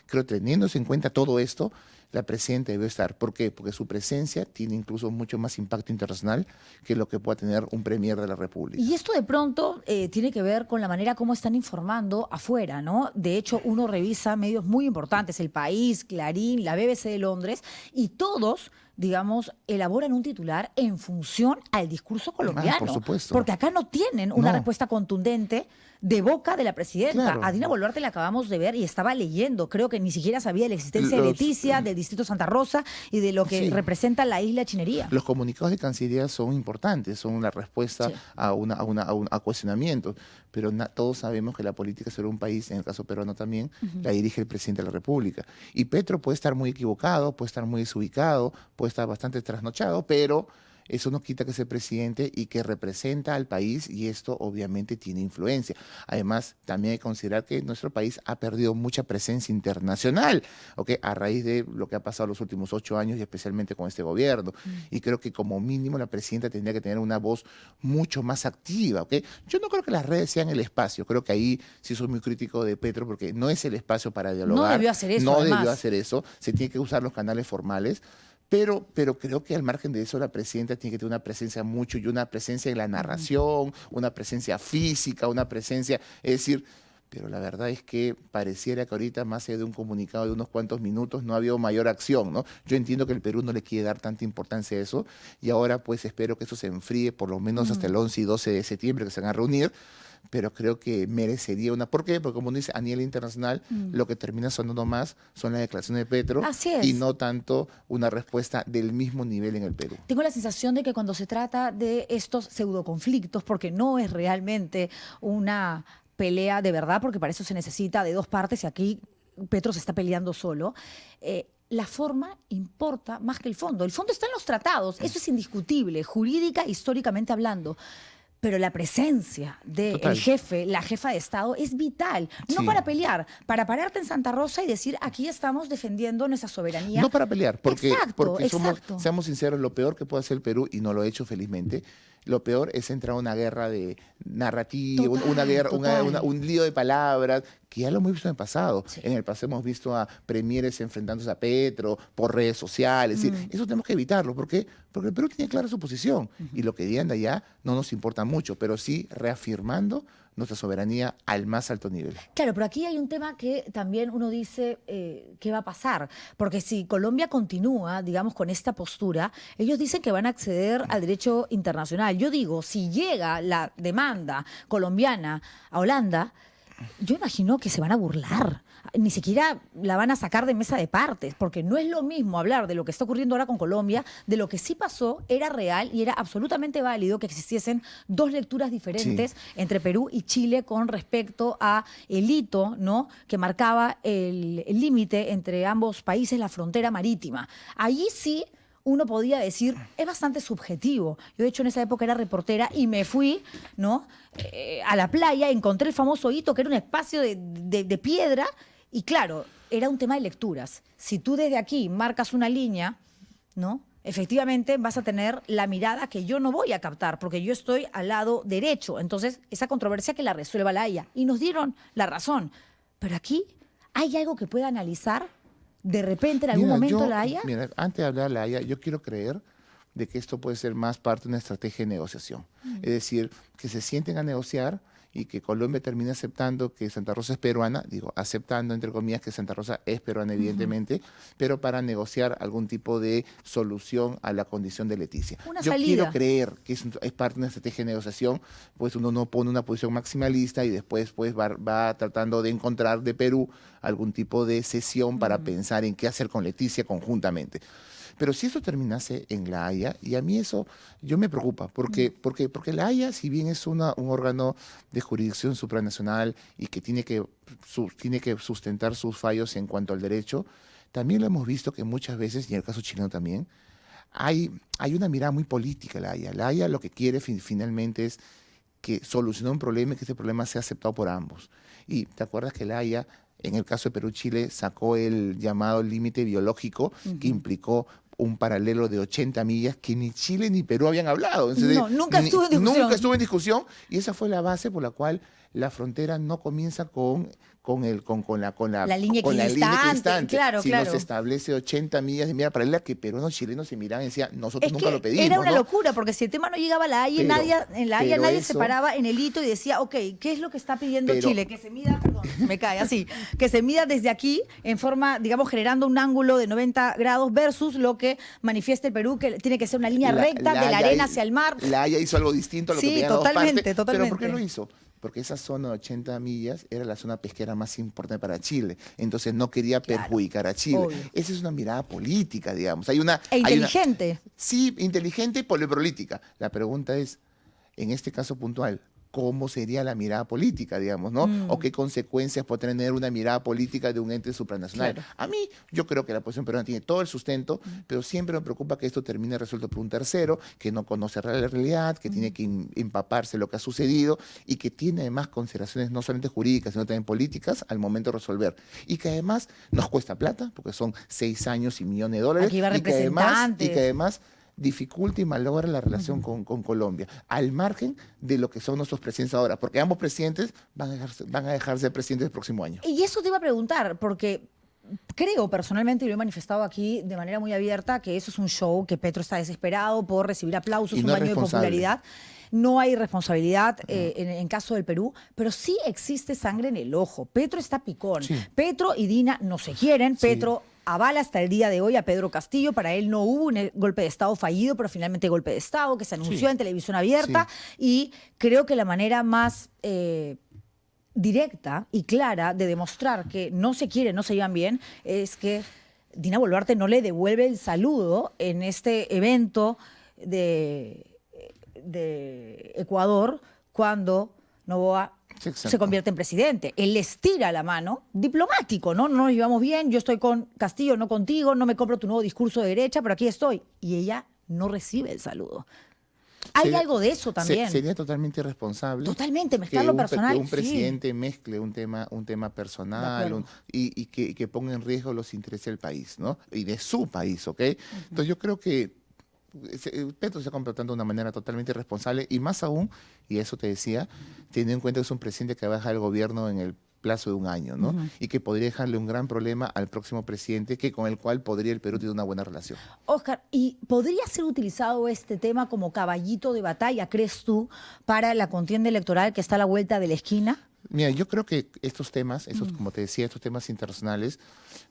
creo que teniéndose en cuenta todo esto, la presidenta debe estar. ¿Por qué? Porque su presencia tiene incluso mucho más impacto internacional que lo que pueda tener un premier de la República. Y esto de pronto tiene que ver con la manera como están informando afuera, ¿no? De hecho, uno revisa medios muy importantes, El País, Clarín, la BBC de Londres, y todos, digamos, elaboran un titular en función al discurso colombiano. por supuesto. Porque acá no tienen una No. respuesta contundente de boca de la presidenta. Claro. A Dina Boluarte la acabamos de ver y estaba leyendo. Creo que ni siquiera sabía de la existencia de Los- Leticia, del distrito Santa Rosa y de lo que Sí. representa la isla Chinería. Los comunicados de Cancillería son importantes, son una respuesta Sí. a cuestionamientos, pero todos sabemos que la política sobre un país, en el caso peruano también, la dirige el presidente de la República. Y Petro puede estar muy equivocado, puede estar muy desubicado, puede estar bastante trasnochado, pero eso no quita que sea presidente y que representa al país, y esto obviamente tiene influencia. Además, también hay que considerar que nuestro país ha perdido mucha presencia internacional, ¿ok? A raíz de lo que ha pasado los últimos 8 años y especialmente con este gobierno. Y creo que como mínimo la presidenta tendría que tener una voz mucho más activa, ¿ok? Yo no creo que las redes sean el espacio, creo que ahí sí soy muy crítico de Petro porque no es el espacio para dialogar. No debió hacer eso, No además. debió hacer eso, se tiene que usar los canales formales. Pero creo que al margen de eso la presidenta tiene que tener una presencia mucho y una presencia en la narración, una presencia física, una presencia, es decir, pero la verdad es que pareciera que ahorita más allá de un comunicado de unos cuantos minutos no ha habido mayor acción, ¿no? Yo entiendo que el Perú no le quiere dar tanta importancia a eso y ahora pues espero que eso se enfríe por lo menos hasta el 11 y 12 de septiembre que se van a reunir. Pero creo que merecería una... ¿Por qué? Porque como uno dice, a nivel internacional, lo que termina sonando más son las declaraciones de Petro Así es. y no tanto una respuesta del mismo nivel en el Perú. Tengo la sensación de que cuando se trata de estos pseudoconflictos, porque no es realmente una pelea de verdad, porque para eso se necesita de dos partes y aquí Petro se está peleando solo, la forma importa más que el fondo. El fondo está en los tratados, eso es indiscutible, jurídica, históricamente hablando. Pero la presencia del Total. jefe, la jefa de Estado, es vital. No Sí. para pelear, para pararte en Santa Rosa y decir, aquí estamos defendiendo nuestra soberanía. No para pelear, porque, Exacto, porque somos, exacto. seamos sinceros, lo peor que puede hacer el Perú, y no lo he hecho felizmente, lo peor es entrar a una guerra de narrativa, Total, una guerra, total. un lío de palabras, que ya lo hemos visto en el pasado. Sí. En el pasado hemos visto a premieres enfrentándose a Petro por redes sociales. Es decir, eso tenemos que evitarlo. ¿Por qué? Porque el Perú tiene clara su posición. Y lo que digan de allá no nos importa mucho, pero sí reafirmando nuestra soberanía al más alto nivel. Claro, pero aquí hay un tema que también uno dice, ¿qué va a pasar? Porque si Colombia continúa, digamos, con esta postura, ellos dicen que van a acceder al derecho internacional. Yo digo, si llega la demanda colombiana a Holanda, yo imagino que se van a burlar. Ni siquiera la van a sacar de mesa de partes, porque no es lo mismo hablar de lo que está ocurriendo ahora con Colombia, de lo que sí pasó, era real y era absolutamente válido que existiesen dos lecturas diferentes entre Perú y Chile con respecto a el hito, ¿no?, que marcaba el límite entre ambos países, la frontera marítima. Allí sí uno podía decir, es bastante subjetivo. Yo, de hecho, en esa época era reportera y me fui, ¿no?, a la playa, encontré el famoso hito, que era un espacio de piedra, y claro, era un tema de lecturas. Si tú desde aquí marcas una línea, ¿no?, efectivamente vas a tener la mirada que yo no voy a captar, porque yo estoy al lado derecho. Entonces, esa controversia que la resuelva la Haya. Y nos dieron la razón. Pero aquí, ¿hay algo que pueda analizar de repente en algún momento la Haya? Mira, antes de hablar de la Haya, yo quiero creer de que esto puede ser más parte de una estrategia de negociación. Es decir, que se sienten a negociar y que Colombia termine aceptando que Santa Rosa es peruana, digo, aceptando entre comillas que Santa Rosa es peruana evidentemente, pero para negociar algún tipo de solución a la condición de Leticia. Una Yo salida. quiero creer que es parte de una estrategia de negociación, pues uno no pone una posición maximalista y después pues va tratando de encontrar de Perú algún tipo de cesión para pensar en qué hacer con Leticia conjuntamente. Pero si eso terminase en la Haya, y a mí eso yo me preocupa, porque la Haya, si bien es un órgano de jurisdicción supranacional y que tiene que sustentar sus fallos en cuanto al derecho, también lo hemos visto que muchas veces, y en el caso chileno también, hay una mirada muy política en la Haya. La Haya lo que quiere finalmente es que solucione un problema y que ese problema sea aceptado por ambos. Y te acuerdas que la Haya, en el caso de Perú-Chile, sacó el llamado límite biológico, que implicó un paralelo de 80 millas que ni Chile ni Perú habían hablado. Entonces, No, nunca estuvo en discusión. Nunca estuvo en discusión, y esa fue la base por la cual la frontera no comienza con La línea equidistante, claro, sino claro. se establece 80 millas de mira paralela que peruanos chilenos se miraban y decían, nosotros nunca lo pedimos. Era una ¿no? locura, porque si el tema no llegaba a la Haya, en la Haya pero nadie se eso- paraba en el hito y decía, ok, ¿qué es lo que está pidiendo Pero- Chile? Que se mida, perdón, me cae así, que se mida desde aquí en forma, digamos, generando un ángulo de 90 grados versus lo que manifiesta el Perú, que tiene que ser una línea recta de la Haya arena hi- hacia el mar. La Haya hizo algo distinto a lo Sí, que pedían las dos totalmente, partes. totalmente. ¿Pero por qué lo hizo? Porque esa zona de 80 millas era la zona pesquera más importante para Chile. Entonces no quería perjudicar a Chile. obvio. Esa es una mirada política, digamos. Hay una, E inteligente. Sí, inteligente y política. La pregunta es, en este caso puntual, cómo sería la mirada política, digamos, ¿no? O qué consecuencias puede tener una mirada política de un ente supranacional. Claro. A mí, yo creo que la posición peruana tiene todo el sustento, pero siempre me preocupa que esto termine resuelto por un tercero, que no conoce la realidad, que tiene que empaparse lo que ha sucedido y que tiene además consideraciones no solamente jurídicas, sino también políticas al momento de resolver. Y que además nos cuesta plata, porque son 6 años y millones de dólares. Aquí va y que representantes. además dificulta y malogra la relación con Colombia, al margen de lo que son nuestros presidentes ahora, porque ambos presidentes van a dejar de ser presidentes el próximo año. Y eso te iba a preguntar, porque creo personalmente, y lo he manifestado aquí de manera muy abierta, que eso es un show, que Petro está desesperado por recibir aplausos, Y un no es baño de responsable. popularidad. No hay responsabilidad en caso del Perú, pero sí existe sangre en el ojo. Petro está picón. Sí. Petro y Dina no se quieren. Sí. Petro avala hasta el día de hoy a Pedro Castillo. Para él no hubo un golpe de Estado fallido, pero finalmente golpe de Estado que se anunció Sí. en televisión abierta. Y creo que la manera más directa y clara de demostrar que no se quieren, no se llevan bien, es que Dina Boluarte no le devuelve el saludo en este evento de Ecuador cuando Noboa Sí, exacto. se convierte en presidente. Él les tira la mano, diplomático, ¿no? No nos llevamos bien, yo estoy con Castillo, no contigo, no me compro tu nuevo discurso de derecha, pero aquí estoy. Y ella no recibe el saludo. Hay Sería- algo de eso también. Sería totalmente irresponsable. Totalmente, que mezclar lo un, personal. que un sí. presidente mezcle un tema De personal acuerdo. y que ponga en riesgo los intereses del país, ¿no? Y de su país, ¿ok? Entonces yo creo que Petro se está comportando de una manera totalmente irresponsable y más aún, y eso te decía, teniendo en cuenta que es un presidente que va a dejar el gobierno en el plazo de un año, ¿no? Y que podría dejarle un gran problema al próximo presidente con el cual podría el Perú tener una buena relación. Oscar, ¿y podría ser utilizado este tema como caballito de batalla, crees tú, para la contienda electoral que está a la vuelta de la esquina? Mira, yo creo que estos temas, como te decía, estos temas internacionales,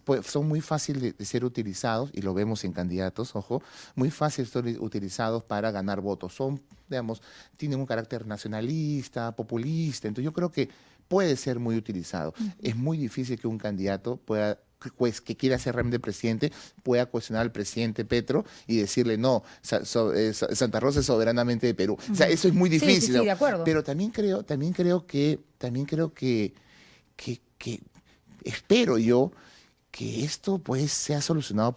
pues son muy fáciles de ser utilizados, y lo vemos en candidatos, ojo, muy fáciles de ser utilizados para ganar votos. Son, digamos, tienen un carácter nacionalista, populista, entonces yo creo que puede ser muy utilizado. Es muy difícil que un candidato pueda pues, que quiera ser realmente presidente, pueda cuestionar al presidente Petro y decirle, no, Santa Rosa es soberanamente de Perú. O sea, eso es muy Sí, difícil. sí, sí, ¿no? de acuerdo. Pero también creo que espero yo que esto pues sea solucionado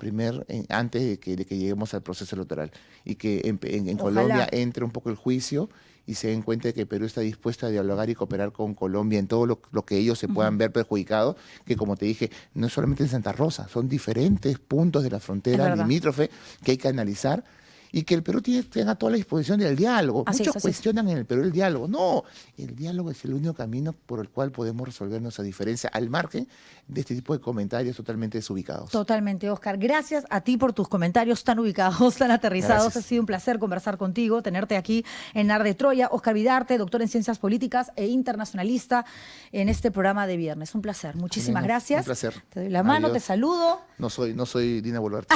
antes de que lleguemos al proceso electoral y que en Ojalá. Colombia entre un poco el juicio y se den cuenta de que Perú está dispuesto a dialogar y cooperar con Colombia en todo lo que ellos se puedan ver perjudicados, que como te dije, no es solamente en Santa Rosa, son diferentes puntos de la Es frontera verdad. limítrofe que hay que analizar y que el Perú tenga toda la disposición del diálogo. Así es, Muchos así es. cuestionan en el Perú el diálogo. No, el diálogo es el único camino por el cual podemos resolver nuestra diferencia al margen de este tipo de comentarios totalmente desubicados. Totalmente, Oscar. Gracias a ti por tus comentarios tan ubicados, tan aterrizados. Gracias. Ha sido un placer conversar contigo, tenerte aquí en Nar de Troya. Oscar Vidarte, doctor en Ciencias Políticas e internacionalista en este programa de viernes. Un placer. Muchísimas Bueno, gracias. un placer. Te doy la mano, Adiós. te saludo. No soy Dina Boluarte.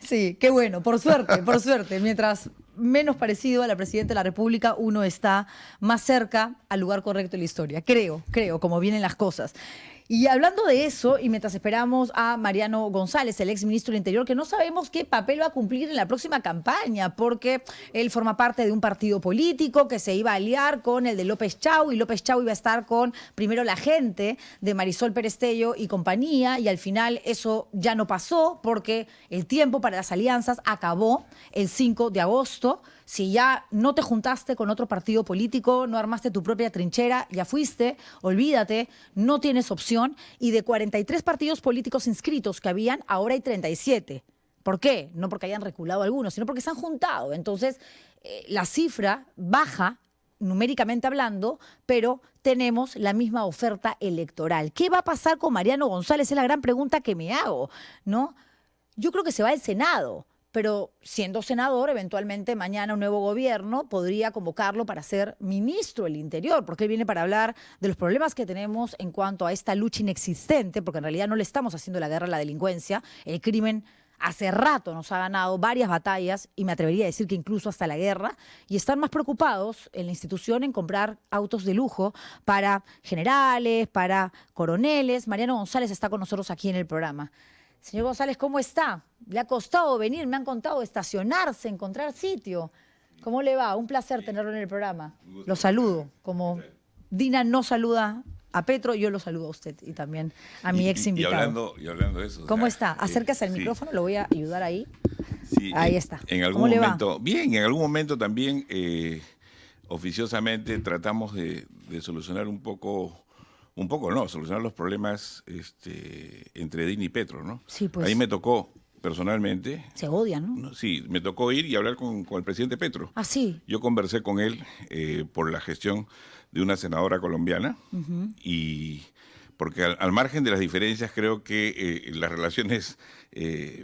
Sí, qué bueno, por suerte, por suerte. Mientras menos parecido a la Presidenta de la República, uno está más cerca al lugar correcto en la historia. Creo, como vienen las cosas. Y hablando de eso, y mientras esperamos a Mariano González, el ex ministro del Interior, que no sabemos qué papel va a cumplir en la próxima campaña, porque él forma parte de un partido político que se iba a aliar con el de López Chau, y López Chau iba a estar con primero la gente de Marisol Perestello y compañía, y al final eso ya no pasó porque el tiempo para las alianzas acabó el 5 de agosto. Si ya no te juntaste con otro partido político, no armaste tu propia trinchera, ya fuiste, olvídate, no tienes opción. Y de 43 partidos políticos inscritos que habían, ahora hay 37. ¿Por qué? No porque hayan reculado algunos, sino porque se han juntado. Entonces, la cifra baja, numéricamente hablando, pero tenemos la misma oferta electoral. ¿Qué va a pasar con Mariano González? Es la gran pregunta que me hago, ¿no? Yo creo que se va al Senado. Pero siendo senador, eventualmente mañana un nuevo gobierno podría convocarlo para ser ministro del Interior, porque él viene para hablar de los problemas que tenemos en cuanto a esta lucha inexistente, porque en realidad no le estamos haciendo la guerra a la delincuencia. El crimen hace rato nos ha ganado varias batallas, y me atrevería a decir que incluso hasta la guerra, y están más preocupados en la institución en comprar autos de lujo para generales, para coroneles. Mariano González está con nosotros aquí en el programa. Señor González, ¿cómo está? Le ha costado venir, me han contado, estacionarse, encontrar sitio. ¿Cómo le va? Un placer tenerlo en el programa. Lo saludo. Como Dina no saluda a Petro, yo lo saludo a usted y también a mi ex invitado. Y hablando de eso. ¿Cómo está? Acérquese al sí. micrófono, lo voy a ayudar ahí. Sí, Ahí está. En algún ¿Cómo le va? momento, bien, en algún momento también oficiosamente tratamos de solucionar solucionar los problemas entre Dina y Petro, ¿no? Sí, pues. Ahí me tocó personalmente. Se odian, ¿no? Sí, me tocó ir y hablar con el presidente Petro. Ah, sí. Yo conversé con él por la gestión de una senadora colombiana y porque al margen de las diferencias creo que las relaciones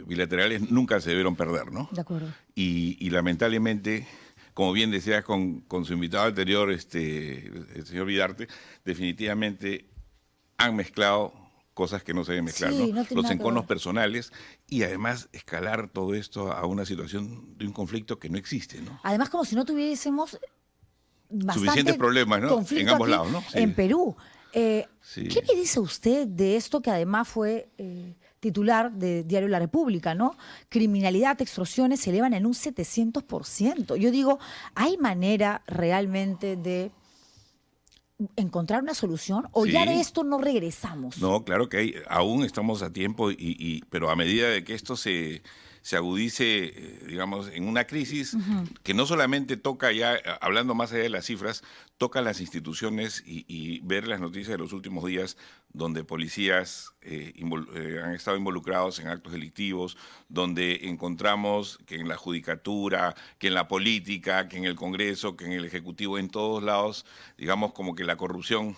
bilaterales nunca se debieron perder, ¿no? De acuerdo. Y lamentablemente, como bien decías con su invitado anterior, el señor Vidarte, definitivamente han mezclado cosas que no se deben mezclar, Sí, ¿no? no tiene Los nada que enconos ver. personales y además escalar todo esto a una situación de un conflicto que no existe, ¿no? Además, como si no tuviésemos bastante Suficientes problemas, ¿no? conflicto En ambos aquí lados, ¿no? Sí. En Perú. Sí. ¿Qué me dice usted de esto que además fue titular de Diario La República, ¿no? Criminalidad, extorsiones se elevan en un 700%. Yo digo, ¿hay manera realmente de encontrar una solución o ya Sí. de esto no regresamos? No, claro que aún estamos a tiempo, pero a medida de que esto se agudice, digamos, en una crisis que no solamente toca ya, hablando más allá de las cifras, toca las instituciones y ver las noticias de los últimos días donde policías han estado involucrados en actos delictivos, donde encontramos que en la judicatura, que en la política, que en el Congreso, que en el Ejecutivo, en todos lados, digamos como que la corrupción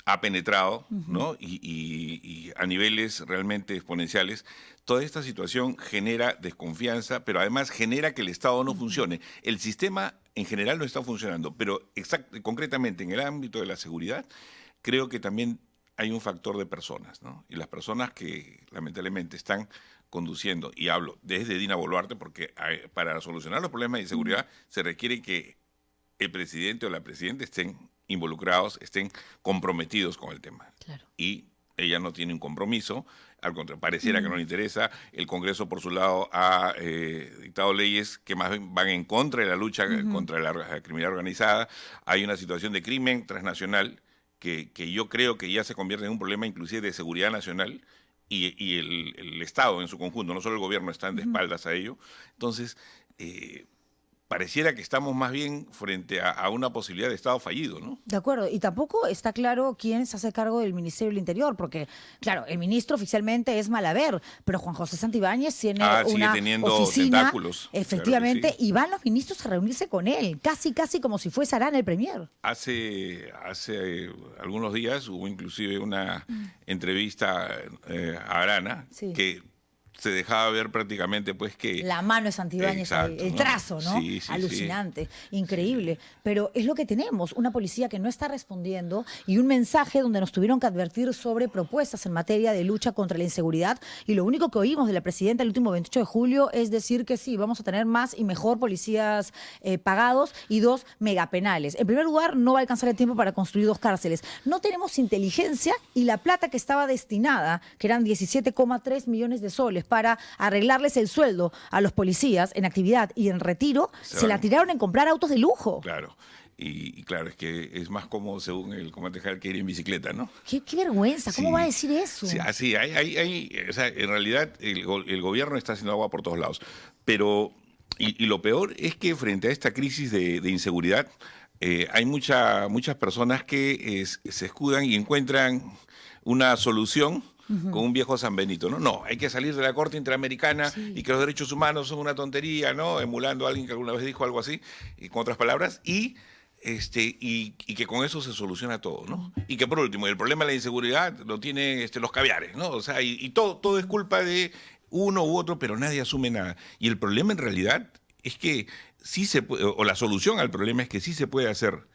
ha penetrado, ¿no? Y a niveles realmente exponenciales. Toda esta situación genera desconfianza, pero además genera que el Estado no funcione. El sistema en general no está funcionando, pero concretamente en el ámbito de la seguridad, creo que también hay un factor de personas, ¿no? Y las personas que lamentablemente están conduciendo, y hablo desde Dina Boluarte, porque para solucionar los problemas de inseguridad se requiere que el presidente o la presidenta estén involucrados, estén comprometidos con el tema. Claro. Y ella no tiene un compromiso, al contrario, pareciera que no le interesa. El Congreso, por su lado, ha dictado leyes que más bien van en contra de la lucha contra la criminalidad organizada. Hay una situación de crimen transnacional que yo creo que ya se convierte en un problema inclusive de seguridad nacional y el Estado en su conjunto, no solo el gobierno, están de espaldas a ello. Entonces, pareciera que estamos más bien frente a una posibilidad de Estado fallido, ¿no? De acuerdo, y tampoco está claro quién se hace cargo del Ministerio del Interior, porque, claro, el ministro oficialmente es Malaver, pero Juan José Santibáñez tiene sigue una teniendo oficina, tentáculos, efectivamente, claro que sí. y van los ministros a reunirse con él, casi como si fuese Arana el premier. Hace algunos días hubo inclusive una entrevista a Arana Sí. que se dejaba ver prácticamente pues que... La mano de Santibáñez, ahí, Exacto, el ¿no? trazo, ¿no? Sí, sí, Alucinante, increíble. Pero es lo que tenemos, una policía que no está respondiendo y un mensaje donde nos tuvieron que advertir sobre propuestas en materia de lucha contra la inseguridad. Y lo único que oímos de la presidenta el último 28 de julio es decir que sí, vamos a tener más y mejor policías pagados y 2 megapenales. En primer lugar, no va a alcanzar el tiempo para construir 2 cárceles. No tenemos inteligencia y la plata que estaba destinada, que eran 17,3 millones de soles, para arreglarles el sueldo a los policías en actividad y en retiro, se la tiraron en comprar autos de lujo. Claro, y claro, es que es más cómodo, según el comandante general, que ir en bicicleta, ¿no? Qué vergüenza, ¿cómo Sí. va a decir eso? Sí, así, o sea, en realidad el gobierno está haciendo agua por todos lados. Pero, y lo peor es que frente a esta crisis de inseguridad, hay muchas personas que se escudan y encuentran una solución con un viejo San Benito, ¿no? No, hay que salir de la Corte Interamericana y que los derechos humanos son una tontería, ¿no? Emulando a alguien que alguna vez dijo algo así, y con otras palabras, y que con eso se soluciona todo, ¿no? Y que por último, el problema de la inseguridad lo tienen los caviares, ¿no? O sea, y todo es culpa de uno u otro, pero nadie asume nada. Y el problema en realidad es que sí se puede, o la solución al problema es que sí se puede hacer,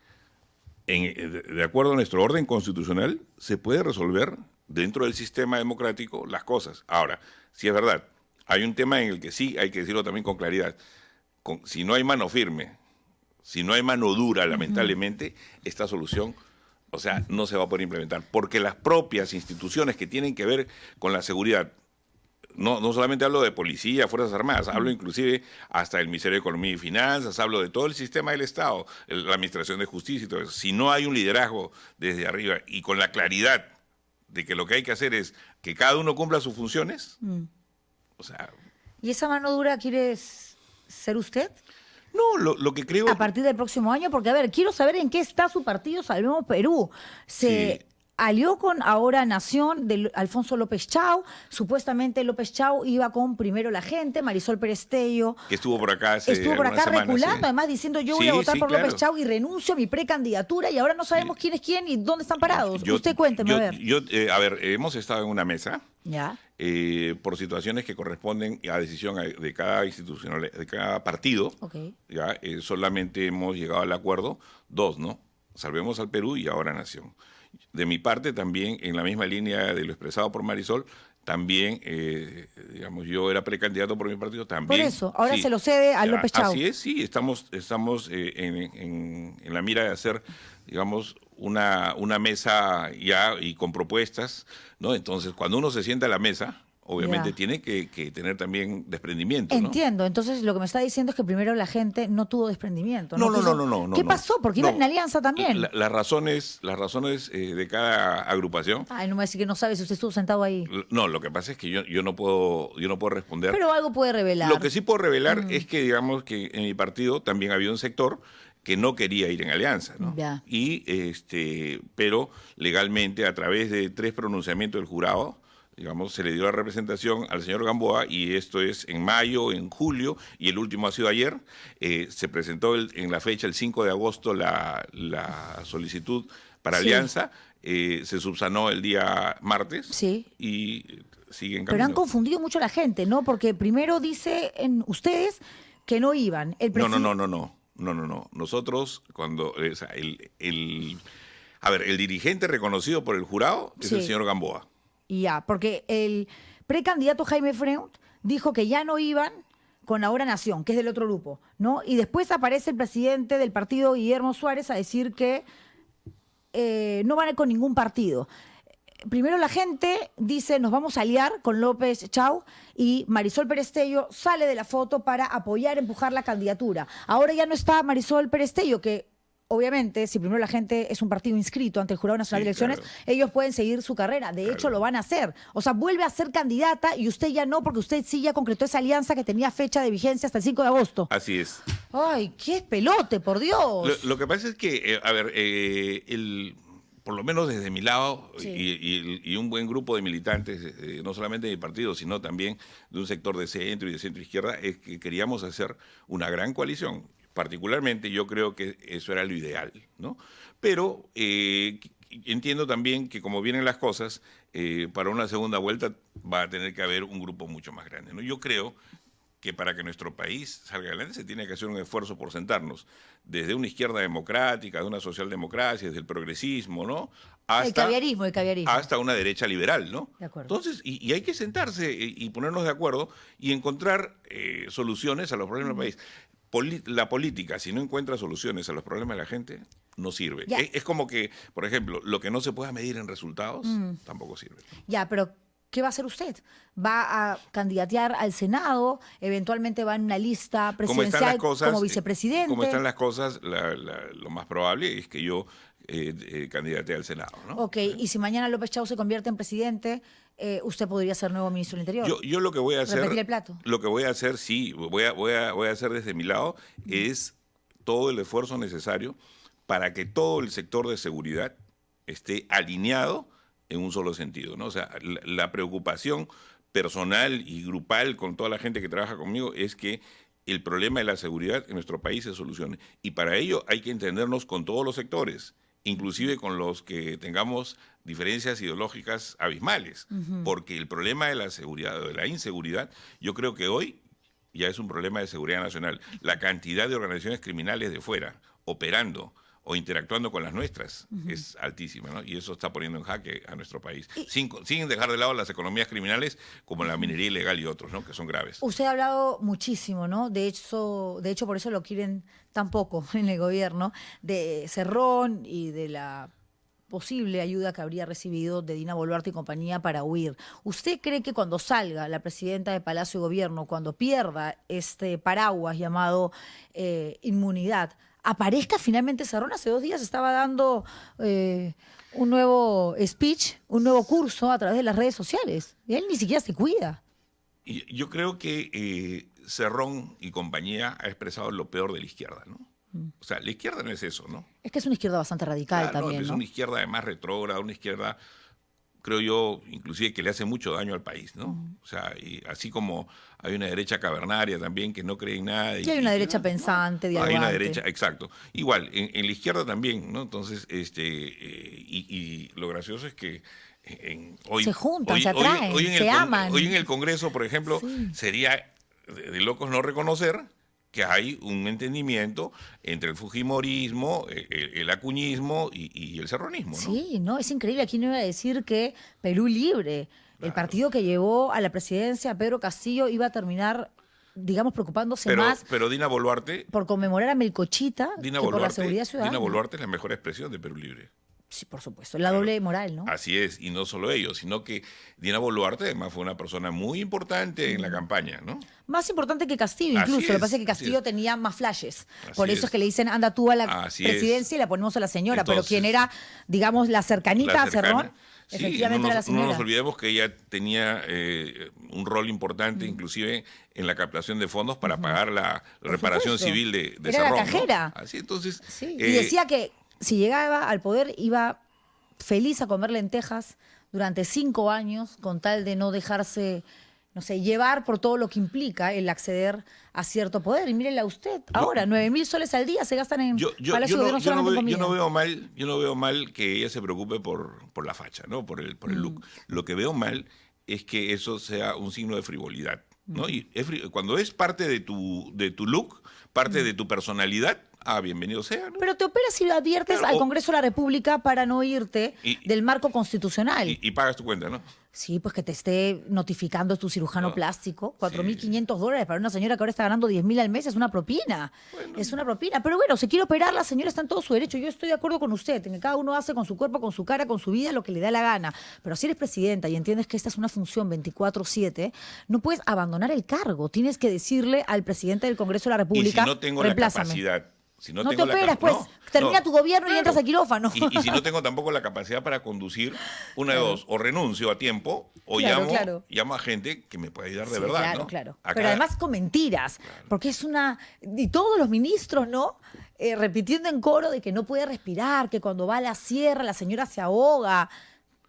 de acuerdo a nuestro orden constitucional, se puede resolver dentro del sistema democrático las cosas. Ahora, si es verdad, hay un tema en el que sí hay que decirlo también con claridad. Si no hay mano firme, si no hay mano dura, lamentablemente, esta solución, o sea, no se va a poder implementar. Porque las propias instituciones que tienen que ver con la seguridad, no solamente hablo de policía, Fuerzas Armadas, hablo inclusive hasta del Ministerio de Economía y Finanzas, hablo de todo el sistema del Estado, la Administración de Justicia y todo eso. Si no hay un liderazgo desde arriba y con la claridad de que lo que hay que hacer es que cada uno cumpla sus funciones, o sea... ¿Y esa mano dura quiere ser usted? No, lo que creo... A partir del próximo año, porque a ver, quiero saber en qué está su partido Salvemos Perú. Se Sí. alió con Ahora Nación de Alfonso López Chau. Supuestamente López Chau iba con Primero la Gente, Marisol Perestello. Que estuvo por acá hace Estuvo por algunas acá semanas, reculando, sí. además diciendo yo voy Sí, a votar sí, por claro. López Chau y renuncio a mi precandidatura y ahora no sabemos quién es quién y dónde están parados. Usted cuénteme, a ver. A ver, hemos estado en una mesa Ya. por situaciones que corresponden a decisión de cada institucional, de cada partido. Ok. Ya, solamente hemos llegado al acuerdo 2, ¿no? Salvemos al Perú y Ahora Nación. De mi parte también, en la misma línea de lo expresado por Marisol, también, digamos, yo era precandidato por mi partido también. Por eso, ahora se lo cede a López Chau. Así es, sí, estamos en la mira de hacer, digamos, una mesa ya y con propuestas, ¿no? Entonces, cuando uno se sienta a la mesa, obviamente Ya. tiene que tener también desprendimiento, ¿no? Entiendo, entonces lo que me está diciendo es que primero la gente no tuvo desprendimiento. No. ¿Qué pasó? Porque iba en alianza también. Las razones de cada agrupación. Ay, no me va a decir que no sabe si usted estuvo sentado ahí. No, lo que pasa es que yo no puedo responder. Pero algo puede revelar. Lo que sí puedo revelar es que, digamos, que en mi partido también había un sector que no quería ir en alianza, ¿no? Ya. Pero legalmente, a través de 3 pronunciamientos del jurado, digamos, se le dio la representación al señor Gamboa, y esto es en mayo, en julio, y el último ha sido ayer. Se presentó en la fecha, el 5 de agosto, la solicitud para Sí. alianza. Se subsanó el día martes. Sí. Y sigue en Pero camino. han confundido mucho a la gente, ¿no? Porque primero dice en ustedes que no iban. El No. Nosotros, cuando... o sea, el dirigente reconocido por el jurado es el Sí. señor Gamboa. Y ya, porque el precandidato Jaime Freund dijo que ya no iban con Ahora Nación, que es del otro grupo, ¿no? Y después aparece el presidente del partido, Guillermo Suárez, a decir que no van a ir con ningún partido. Primero la gente dice, nos vamos a aliar con López Chau, y Marisol Perestello sale de la foto para apoyar, empujar la candidatura. Ahora ya no está Marisol Perestello, que obviamente, si primero la gente es un partido inscrito ante el Jurado Nacional Sí, de Elecciones, claro. ellos pueden seguir su carrera. De hecho, lo van a hacer. O sea, vuelve a ser candidata y usted ya no, porque usted sí ya concretó esa alianza que tenía fecha de vigencia hasta el 5 de agosto. Así es. Ay, qué pelote, por Dios. Lo que pasa es que, por lo menos desde mi lado, Sí. y un buen grupo de militantes, no solamente de mi partido, sino también de un sector de centro y de centro izquierda, es que queríamos hacer una gran coalición. Particularmente yo creo que eso era lo ideal, ¿no? Pero entiendo también que como vienen las cosas, para una segunda vuelta va a tener que haber un grupo mucho más grande, ¿no? Yo creo que para que nuestro país salga adelante se tiene que hacer un esfuerzo por sentarnos desde una izquierda democrática, de una socialdemocracia, desde el progresismo, ¿no? El caviarismo. Hasta una derecha liberal, ¿no? De acuerdo. Entonces, y hay que sentarse y ponernos de acuerdo y encontrar soluciones a los problemas del país. La política, si no encuentra soluciones a los problemas de la gente, no sirve. Ya. Es como que, por ejemplo, lo que no se pueda medir en resultados, tampoco sirve. Ya, pero ¿qué va a hacer usted? ¿Va a candidatear al Senado? ¿Eventualmente va en una lista Como están presidencial las cosas, como vicepresidente? Como están las cosas, lo más probable es que yo candidate al Senado, ¿no? Ok, y si mañana López Chau se convierte en presidente, usted podría ser nuevo ministro del Interior. Yo lo que voy a hacer... Repetir el plato. Lo que voy a hacer, sí, voy a hacer desde mi lado, es todo el esfuerzo necesario para que todo el sector de seguridad esté alineado en un solo sentido, ¿no? O sea, la preocupación personal y grupal con toda la gente que trabaja conmigo es que el problema de la seguridad en nuestro país se solucione. Y para ello hay que entendernos con todos los sectores, inclusive con los que tengamos diferencias ideológicas abismales, porque el problema de la seguridad o de la inseguridad, yo creo que hoy ya es un problema de seguridad nacional. La cantidad de organizaciones criminales de fuera operando o interactuando con las nuestras es altísima, ¿no? Y eso está poniendo en jaque a nuestro país, sin dejar de lado las economías criminales como la minería ilegal y otros, ¿no? Que son graves. Usted ha hablado muchísimo, ¿no? De hecho, por eso lo quieren tan poco en el gobierno, de Cerrón y de la posible ayuda que habría recibido de Dina Boluarte y compañía para huir. ¿Usted cree que cuando salga la presidenta de Palacio de Gobierno, cuando pierda este paraguas llamado inmunidad, aparezca finalmente Cerrón? Hace 2 días estaba dando un nuevo speech, un nuevo curso a través de las redes sociales. Y él ni siquiera se cuida. Y yo creo que Cerrón y compañía ha expresado lo peor de la izquierda, ¿no? O sea, la izquierda no es eso, ¿no? Es que es una izquierda bastante radical Claro, también, es ¿no? una izquierda además retrógrada, una izquierda, creo yo, inclusive que le hace mucho daño al país, ¿no? O sea, y así como hay una derecha cavernaria también que no cree en nada. Y hay una derecha pensante, Hay una dialogante. derecha, exacto. Igual, en la izquierda también, ¿no? Entonces, y lo gracioso es que hoy... Se juntan, se atraen, se aman. Hoy en el Congreso, por ejemplo, sería de locos no reconocer que hay un entendimiento entre el fujimorismo, el acuñismo y el cerronismo, ¿no? Sí, no, es increíble. Aquí no iba a decir que Perú Libre, el partido que llevó a la presidencia a Pedro Castillo, iba a terminar, digamos, preocupándose más Pero Dina Boluarte, por conmemorar a Melcochita que por la seguridad ciudadana. Dina Boluarte es la mejor expresión de Perú Libre. Sí, por supuesto. La doble moral, ¿no? Así es, y no solo ello, sino que Dina Boluarte además fue una persona muy importante en la campaña, ¿no? Más importante que Castillo, Así incluso. Lo que es, pasa es que así Castillo es. tenía más flashes. Así Por eso es. es que le dicen, anda tú a la Así presidencia es. y la ponemos a la señora. Pero Entonces, quien era, digamos, la cercanita a Cerrón, Sí, efectivamente era la señora. no nos olvidemos que ella tenía un rol importante, inclusive en la captación de fondos para pagar la reparación supuesto. civil de Era la Cerrón, ¿no? cajera. Así, entonces... Sí, y decía que si llegaba al poder iba feliz a comer lentejas durante 5 años con tal de no dejarse, no sé, llevar por todo lo que implica el acceder a cierto poder. Y mírela usted, ahora 9.000 soles al día se gastan en Palacio de Gobierno solamente en comida. yo no veo mal que ella se preocupe por la facha, ¿no? Por el look. Lo que veo mal es que eso sea un signo de frivolidad, ¿no? Y cuando es parte de tu look, parte de tu personalidad, bienvenido sea, ¿no? Pero te operas y adviertes Claro, al Congreso de la República para no irte del marco constitucional. Y pagas tu cuenta, ¿no? Sí, pues que te esté notificando tu cirujano plástico. $4.500 para una señora que ahora está ganando 10.000 al mes es una propina. Es una propina. Pero bueno, si quiere operar, la señora está en todo su derecho. Yo estoy de acuerdo con usted, en que cada uno hace con su cuerpo, con su cara, con su vida lo que le da la gana. Pero si eres presidenta y entiendes que esta es una función 24/7, no puedes abandonar el cargo. Tienes que decirle al presidente del Congreso de la República, Y si no tengo reemplázame. la capacidad... Si No tengo te operas, pues. Termina tu gobierno y entras a quirófano. Y si no tengo tampoco la capacidad para conducir, una de dos, o renuncio a tiempo, o llamo a gente que me pueda ayudar de verdad, Claro, ¿no? claro. Acá- Pero además con mentiras, porque es una... Y todos los ministros, ¿no? Repitiendo en coro de que no puede respirar, que cuando va a la sierra la señora se ahoga.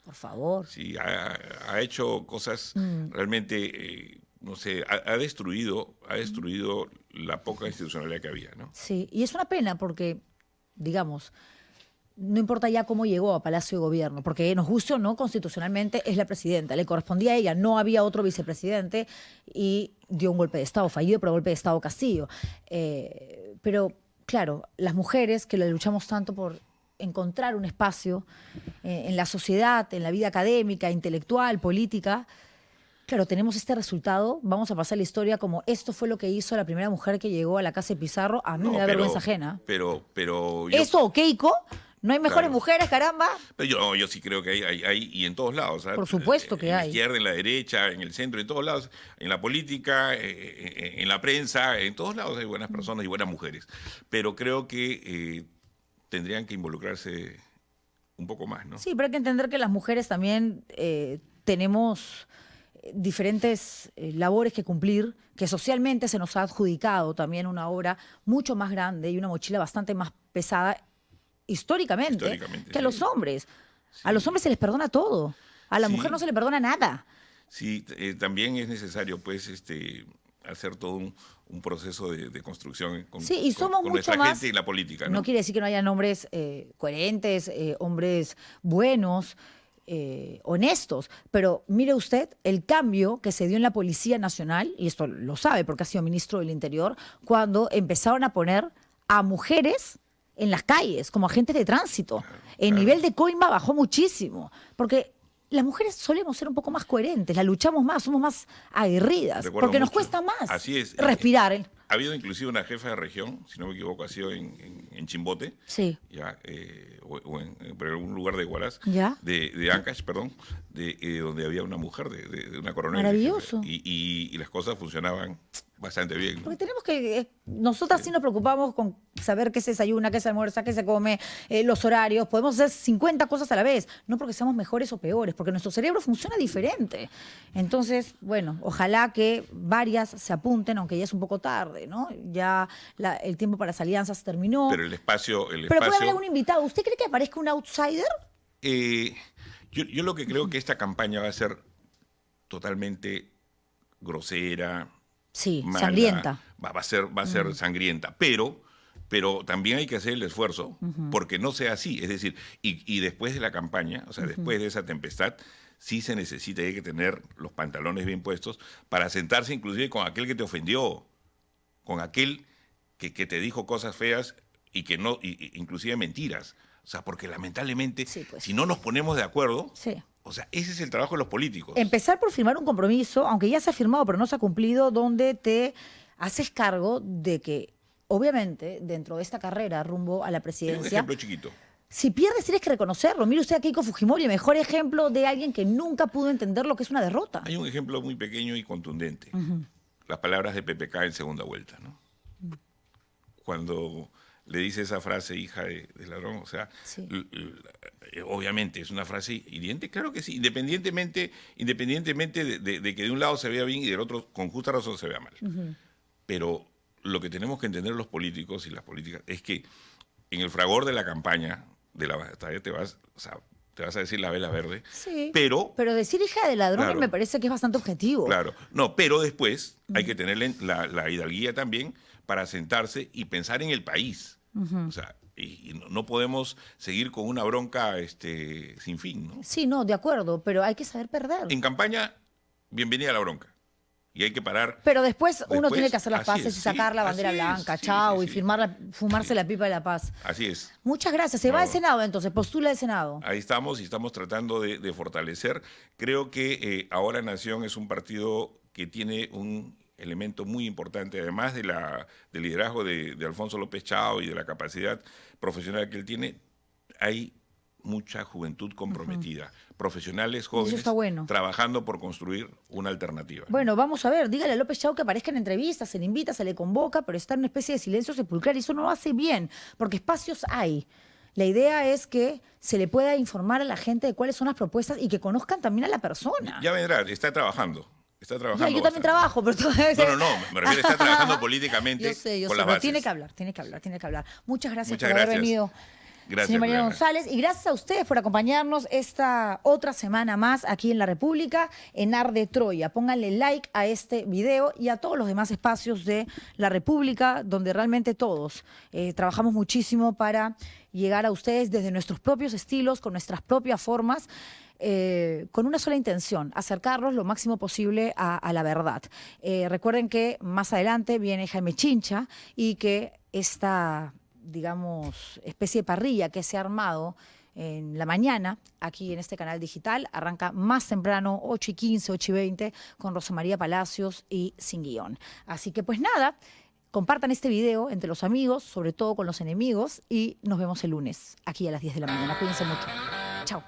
Por favor. Sí, ha hecho cosas realmente, no sé, ha destruido la poca institucionalidad que había, ¿no? Sí, y es una pena porque, digamos, no importa ya cómo llegó a Palacio de Gobierno, porque nos guste o no, constitucionalmente es la presidenta, le correspondía a ella, no había otro vicepresidente y dio un golpe de Estado, fallido, pero golpe de Estado Castillo. Pero, claro, las mujeres que le luchamos tanto por encontrar un espacio en la sociedad, en la vida académica, intelectual, política, claro, tenemos este resultado, vamos a pasar la historia como esto fue lo que hizo la primera mujer que llegó a la casa de Pizarro, a mí me da vergüenza ajena. Pero yo, Eso o Keiko, no hay mejores Claro. mujeres, caramba. pero yo sí creo que hay y en todos lados. ¿sabes? Por supuesto que en la hay. izquierda, en la derecha, en el centro, en todos lados. En la política, en la prensa, en todos lados hay buenas personas y buenas mujeres. Pero creo que tendrían que involucrarse un poco más, ¿no? Sí, pero hay que entender que las mujeres también tenemos diferentes labores que cumplir, que socialmente se nos ha adjudicado también una obra mucho más grande y una mochila bastante más pesada históricamente que a los hombres. A los hombres se les perdona todo, a la mujer no se le perdona nada. Sí, también es necesario, pues, hacer todo un proceso de construcción con, Sí, y somos con mucho nuestra más. gente y la política, ¿no? No quiere decir que no hayan hombres coherentes, hombres buenos, honestos, pero mire usted el cambio que se dio en la Policía Nacional, y esto lo sabe porque ha sido ministro del Interior, cuando empezaron a poner a mujeres en las calles como agentes de tránsito. El nivel de coima bajó muchísimo, porque las mujeres solemos ser un poco más coherentes, la luchamos más, somos más aguerridas, Recuerdo porque nos mucho. cuesta más Así es. respirar. ha habido inclusive una jefa de región, si no me equivoco, ha sido en Chimbote, Sí. ya, o en algún lugar de Huaraz, ¿Ya? de Ancash, perdón, donde había una mujer de una coronel. Maravilloso. Y las cosas funcionaban bastante bien, ¿no? Porque tenemos que, nosotras sí nos preocupamos con saber qué se desayuna, qué se almuerza, qué se come, los horarios. Podemos hacer 50 cosas a la vez, no porque seamos mejores o peores, porque nuestro cerebro funciona diferente. Entonces, bueno, ojalá que varias se apunten, aunque ya es un poco tarde, ¿no? Ya el tiempo para las alianzas terminó. Pero el espacio... Pero puede haber algún invitado. ¿Usted cree que aparezca un outsider? Yo lo que creo que esta campaña va a ser totalmente grosera, Sí, mala, sangrienta. va a ser sangrienta, pero también hay que hacer el esfuerzo porque no sea así. Es decir, y después de la campaña, o sea, después de esa tempestad, sí se necesita, hay que tener los pantalones bien puestos para sentarse inclusive con aquel que te ofendió, con aquel que te dijo cosas feas y que no, inclusive mentiras. O sea, porque lamentablemente, Sí, pues. si no nos ponemos de acuerdo, Sí. o sea, ese es el trabajo de los políticos. Empezar por firmar un compromiso, aunque ya se ha firmado pero no se ha cumplido, donde te haces cargo de que, obviamente, dentro de esta carrera rumbo a la Es un presidencia, ejemplo chiquito. si pierdes tienes que reconocerlo. Mire usted a Keiko Fujimori, el mejor ejemplo de alguien que nunca pudo entender lo que es una derrota. Hay un ejemplo muy pequeño y contundente. Las palabras de PPK en segunda vuelta, ¿no? Cuando le dice esa frase, hija de ladrón, o sea, Sí. obviamente es una frase hiriente, claro que sí, independientemente de que de un lado se vea bien y del otro con justa razón se vea mal. Pero lo que tenemos que entender los políticos y las políticas es que en el fragor de la campaña, de la batalla, te vas a decir la vela verde, Sí. pero decir hija de ladrón Claro. me parece que es bastante objetivo. claro, no, pero después hay que tener la hidalguía también para sentarse y pensar en el país. O sea, y no podemos seguir con una bronca sin fin, ¿no? Sí, no, de acuerdo, pero hay que saber perder. En campaña, bienvenida a la bronca. Y hay que parar. Pero después uno Después, tiene que hacer las así paces es, y sacar sí, la bandera así es, blanca, sí, chao, sí, y sí. fumarse la pipa de la paz. Así es. Muchas gracias. Se va No. al Senado entonces, postula al Senado. Ahí estamos y estamos tratando de fortalecer. Creo que Ahora Nación es un partido que tiene un elemento muy importante, además del liderazgo de Alfonso López Chao y de la capacidad profesional que él tiene. Hay mucha juventud comprometida, profesionales jóvenes está bueno. trabajando por construir una alternativa. Bueno, vamos a ver, dígale a López Chau que aparezca en entrevistas, se le invita, se le convoca, pero está en una especie de silencio sepulcral y eso no lo hace bien, porque espacios hay. La idea es que se le pueda informar a la gente de cuáles son las propuestas y que conozcan también a la persona. Ya vendrá, está trabajando. Está trabajando. Ya, yo también bastante. trabajo, pero todavía... No, me refiero, está trabajando políticamente Yo sé, con las pero bases. tiene que hablar. Muchas gracias Muchas por haber gracias. venido. Gracias, Señor Mariano Juliana. González, y gracias a ustedes por acompañarnos esta otra semana más aquí en La República, en Arde Troya. Pónganle like a este video y a todos los demás espacios de La República, donde realmente todos trabajamos muchísimo para llegar a ustedes desde nuestros propios estilos, con nuestras propias formas, con una sola intención, acercarlos lo máximo posible a la verdad. Recuerden que más adelante viene Jaime Chincha y que esta, digamos, especie de parrilla que se ha armado en la mañana, aquí en este canal digital, arranca más temprano, 8:15, 8:20, con Rosa María Palacios y Sin Guión. Así que pues nada, compartan este video entre los amigos, sobre todo con los enemigos, y nos vemos el lunes, aquí a las 10 de la mañana. Cuídense mucho. Chao.